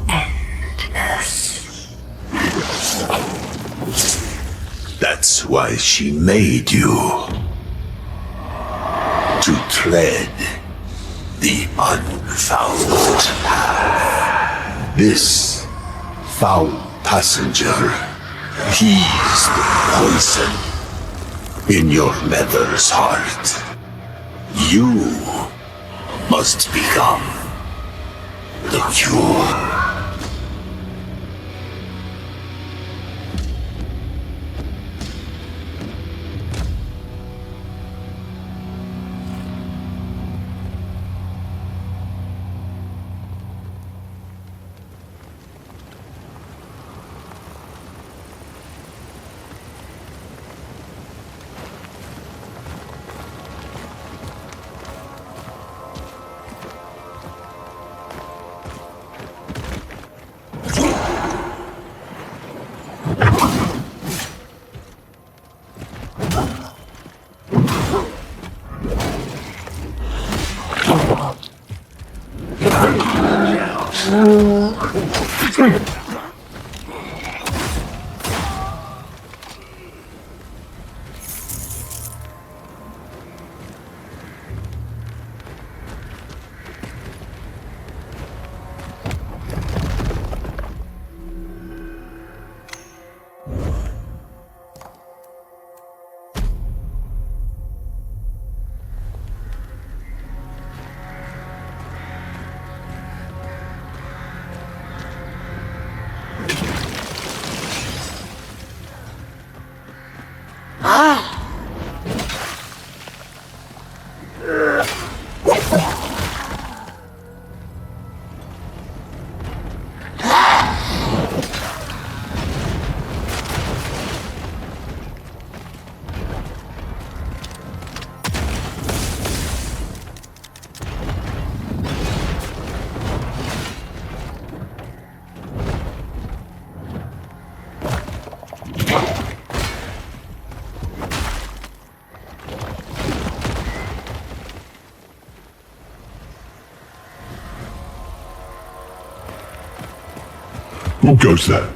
endless. That's why she made you. To tread the unfound path. This foul passenger, he's the poison in your mother's heart. You must become the cure. Who goes there?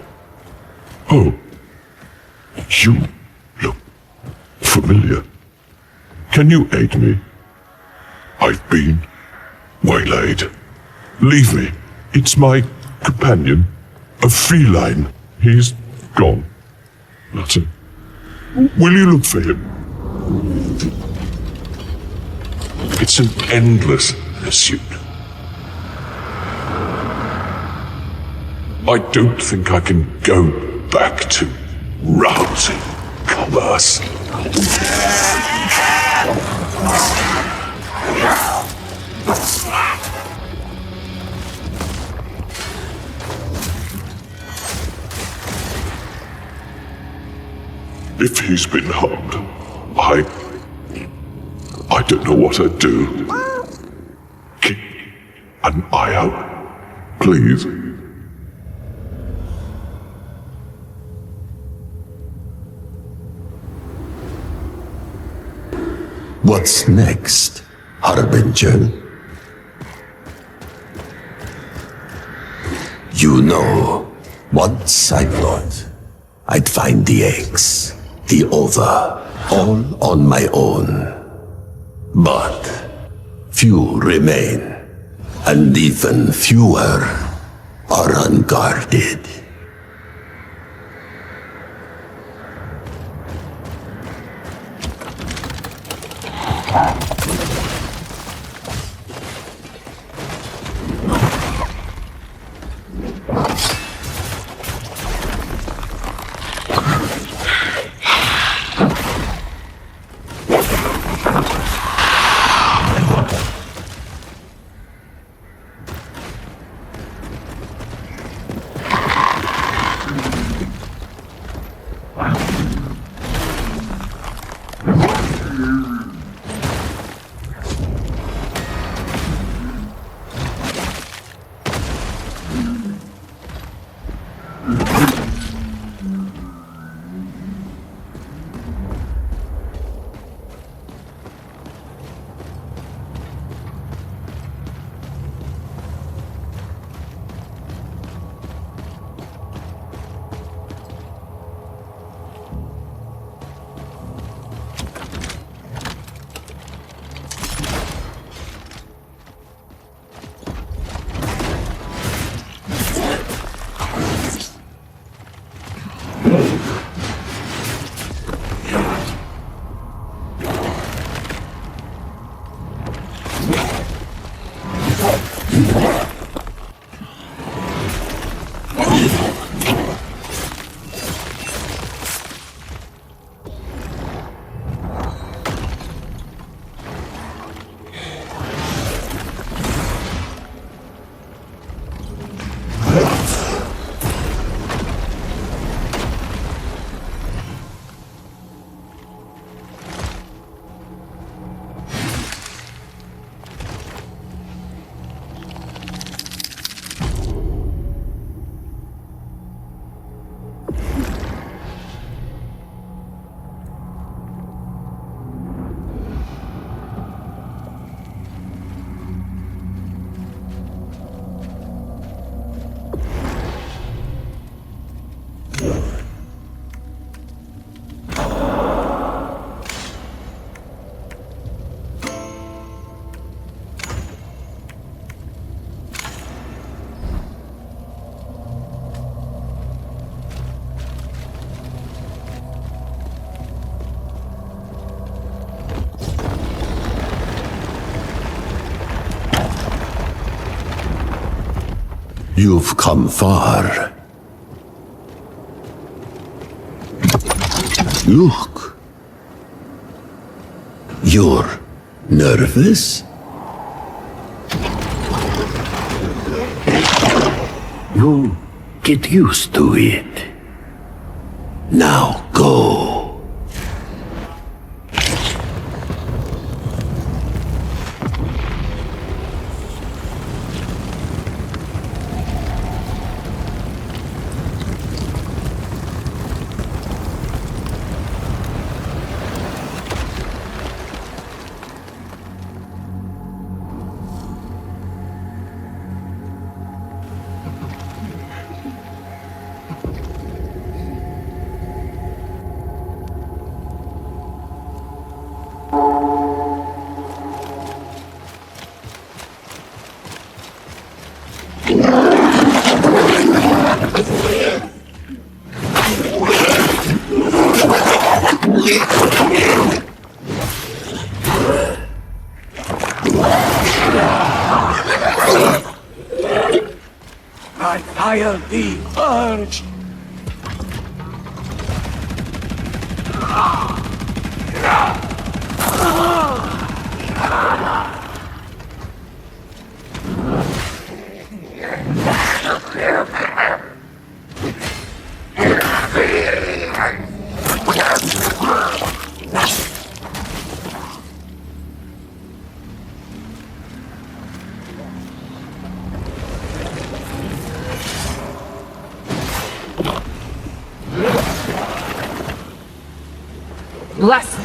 Oh, you look familiar. Can you aid me? I've been waylaid. Leave me. It's my companion, a feline. He's gone. That's it. Will you look for him? It's an endless pursuit. I don't think I can go back to rousing commerce. If he's been harmed, I don't know what I'd do. Keep An eye out, please. What's next, Harbinger? You know, once I thought I'd find the eggs, the ova, all on my own. But few remain, and even fewer are unguarded. You've come far. Look. You're nervous? You'll get used to it. Now go. I the urge. Less.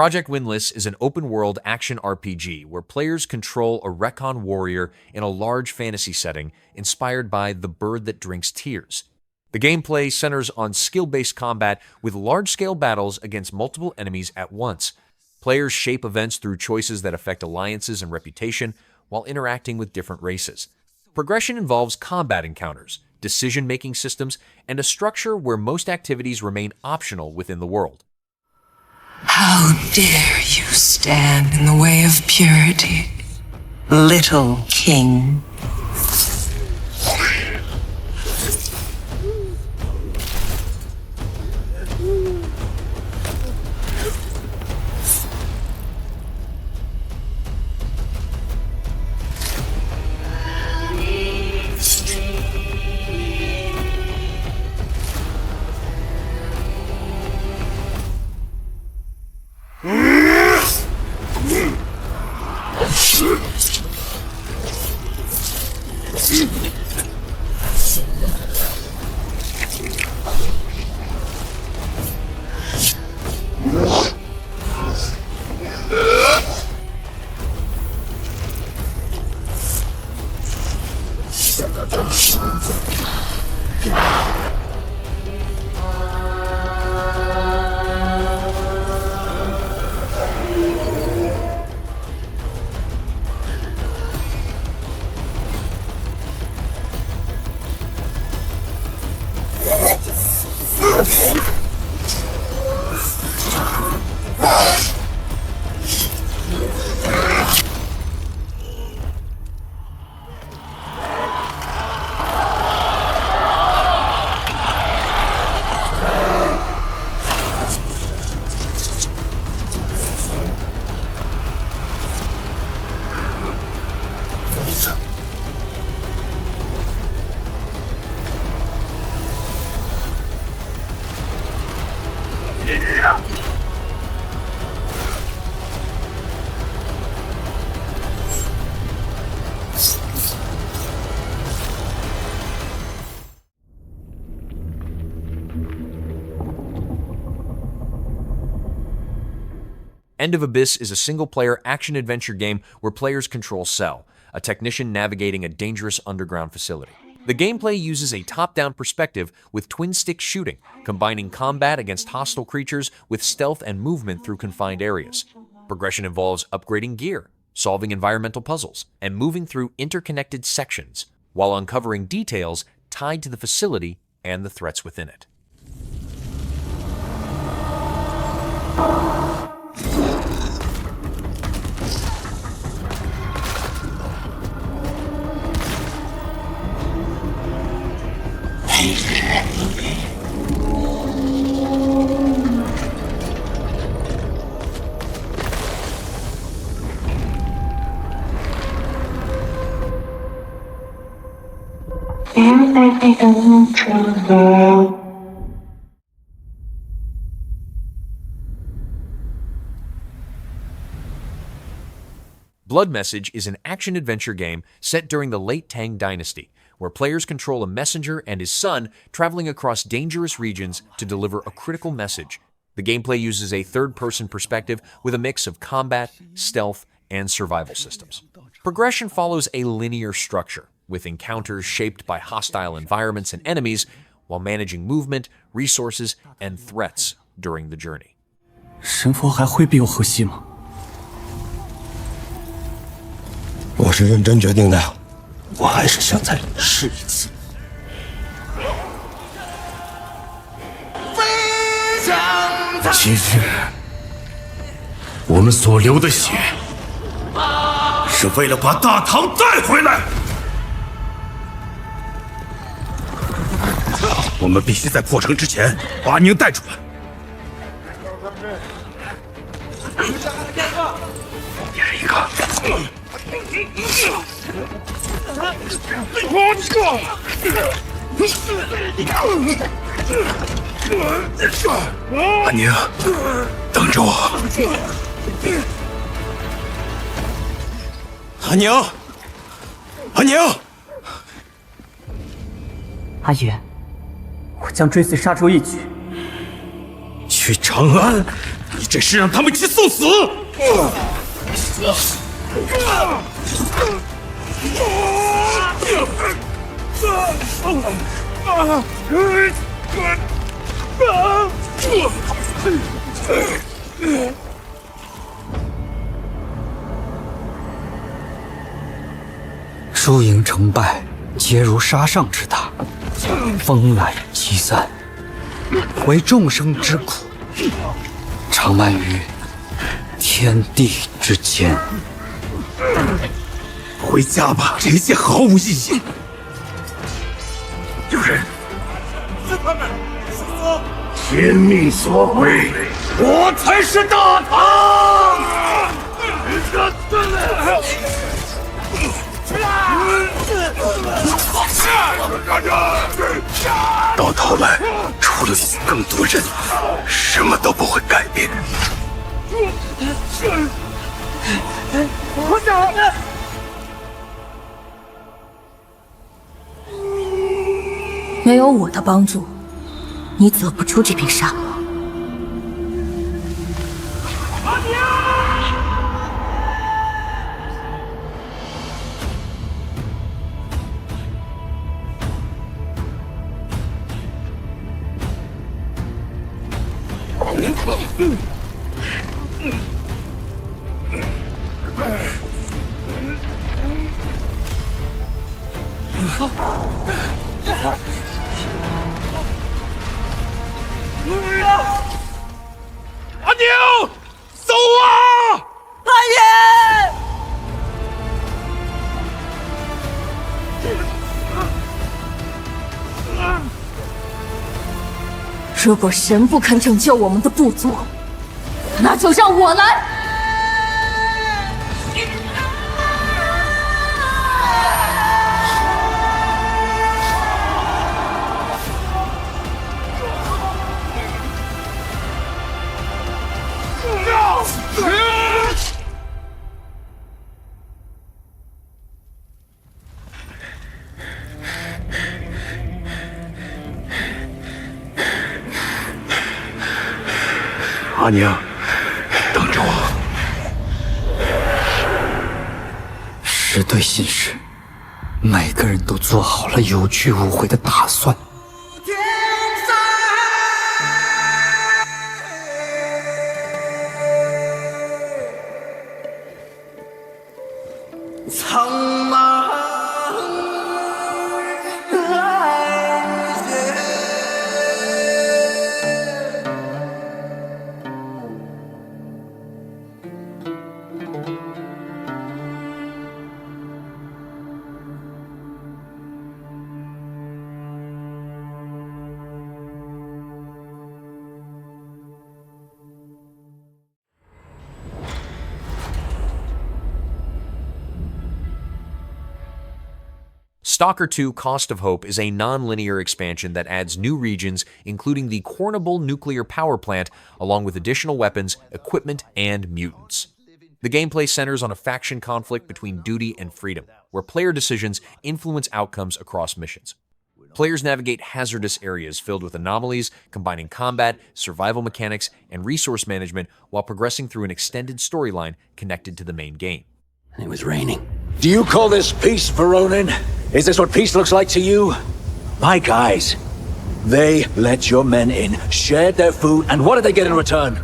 Project Windless is an open-world action RPG where players control a recon warrior in a large fantasy setting inspired by The Bird That Drinks Tears. The gameplay centers on skill-based combat with large-scale battles against multiple enemies at once. Players shape events through choices that affect alliances and reputation while interacting with different races. Progression involves combat encounters, decision-making systems, and a structure where most activities remain optional within the world. How dare you stand in the way of purity, little king? End of Abyss is a single-player action-adventure game where players control S.T.A.L.K.E.R, a technician navigating a dangerous underground facility. The gameplay uses a top-down perspective with twin-stick shooting, combining combat against hostile creatures with stealth and movement through confined areas. Progression involves upgrading gear, solving environmental puzzles, and moving through interconnected sections while uncovering details tied to the facility and the threats within it. Blood Message is an action-adventure game set during the late Tang Dynasty, where players control a messenger and his son traveling across dangerous regions to deliver a critical message. The gameplay uses a third-person perspective with a mix of combat, stealth, and survival systems. Progression follows a linear structure, with encounters shaped by hostile environments and enemies, while managing movement, resources, and threats during the journey. 神佛还会比我和稀吗？我是认真决定的，我还是想再试一次。今日我们所流的血，是为了把大唐带回来。我们必须在破城之前把宁带出来。一人一个。安宁，等着我。安宁，安宁，阿爷，我将追随杀出一举。去长安，你这是让他们去送死！输赢成败，皆如沙上之塔，风来击散，为众生之苦，长漫于天地之间。回家吧，这一切毫无意义。有人，天命所归，我才是大唐。到头来，除了死更多人，什么都不会改变。快走！没有我的帮助，你走不出这片沙漠。阿宁，走啊！阿爷！如果神不肯拯救我们的部族，那就让我来。阿宁，等着我。是对信使，每个人都做好了有去无回的打算。S.T.A.L.K.E.R 2 Cost of Hope is a non-linear expansion that adds new regions, including the Kornable nuclear power plant, along with additional weapons, equipment, and mutants. The gameplay centers on a faction conflict between duty and freedom, where player decisions influence outcomes across missions. Players navigate hazardous areas filled with anomalies, combining combat, survival mechanics, and resource management while progressing through an extended storyline connected to the main game. It was raining. Do you call this peace, Veronin? Is this what peace looks like to you? My guys, they let your men in, shared their food, and what did they get in return?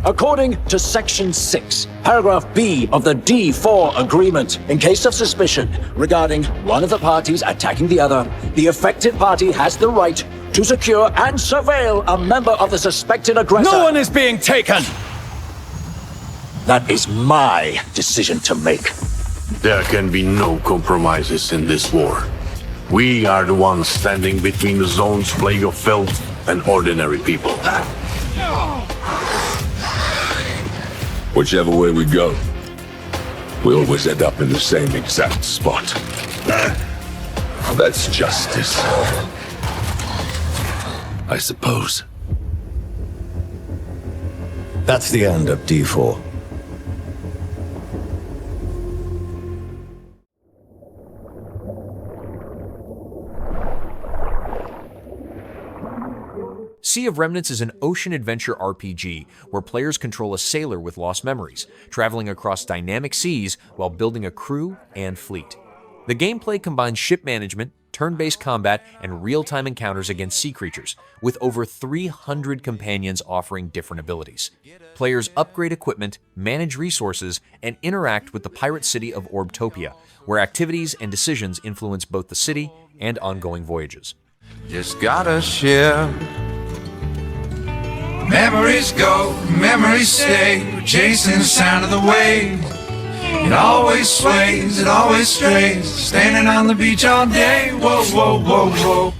According to Section 6, Paragraph B of the D4 Agreement, in case of suspicion regarding one of the parties attacking the other, the affected party has the right to secure and surveil a member of the suspected aggressor. No one is being taken! That is my decision to make. There can be no compromises in this war. We are the ones standing between the zone's plague of filth and ordinary people. Whichever way we go, we always end up in the same exact spot. That's justice, I suppose. That's the end of D4. Sea of Remnants is an ocean adventure RPG where players control a sailor with lost memories, traveling across dynamic seas while building a crew and fleet. The gameplay combines ship management, turn-based combat, and real-time encounters against sea creatures, with over 300 companions offering different abilities. Players upgrade equipment, manage resources, and interact with the pirate city of Orbtopia, where activities and decisions influence both the city and ongoing voyages. Just gotta share. Memories go, memories stay. We're chasing the sound of the wave. It always sways, it always strays. Standing on the beach all day. Whoa, whoa, whoa, whoa.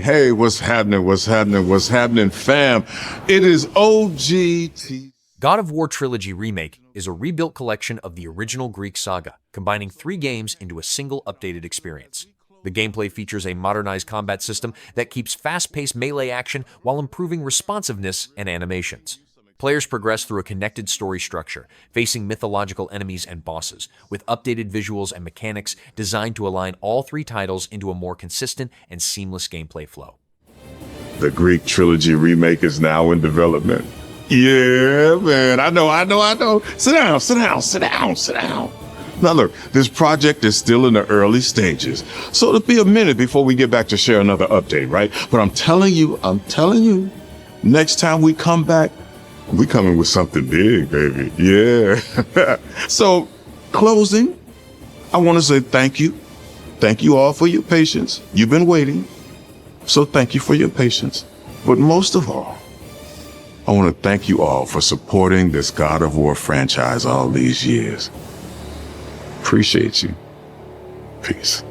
Hey, what's happening, fam? It is OGT. God of War Trilogy Remake is a rebuilt collection of the original Greek saga, combining 3 games into a single updated experience. The gameplay features a modernized combat system that keeps fast-paced melee action while improving responsiveness and animations. Players progress through a connected story structure, facing mythological enemies and bosses, with updated visuals and mechanics designed to align all 3 titles into a more consistent and seamless gameplay flow. The Greek Trilogy Remake is now in development. Yeah, man, I know. Sit down. Now look, this project is still in the early stages, so it'll be a minute before we get back to share another update, right? But I'm telling you, next time we come back, we coming with something big, baby. Yeah. So, closing, I want to say thank you. Thank you all for your patience. You've been waiting. So thank you for your patience. But most of all, I want to thank you all for supporting this God of War franchise all these years. Appreciate you. Peace.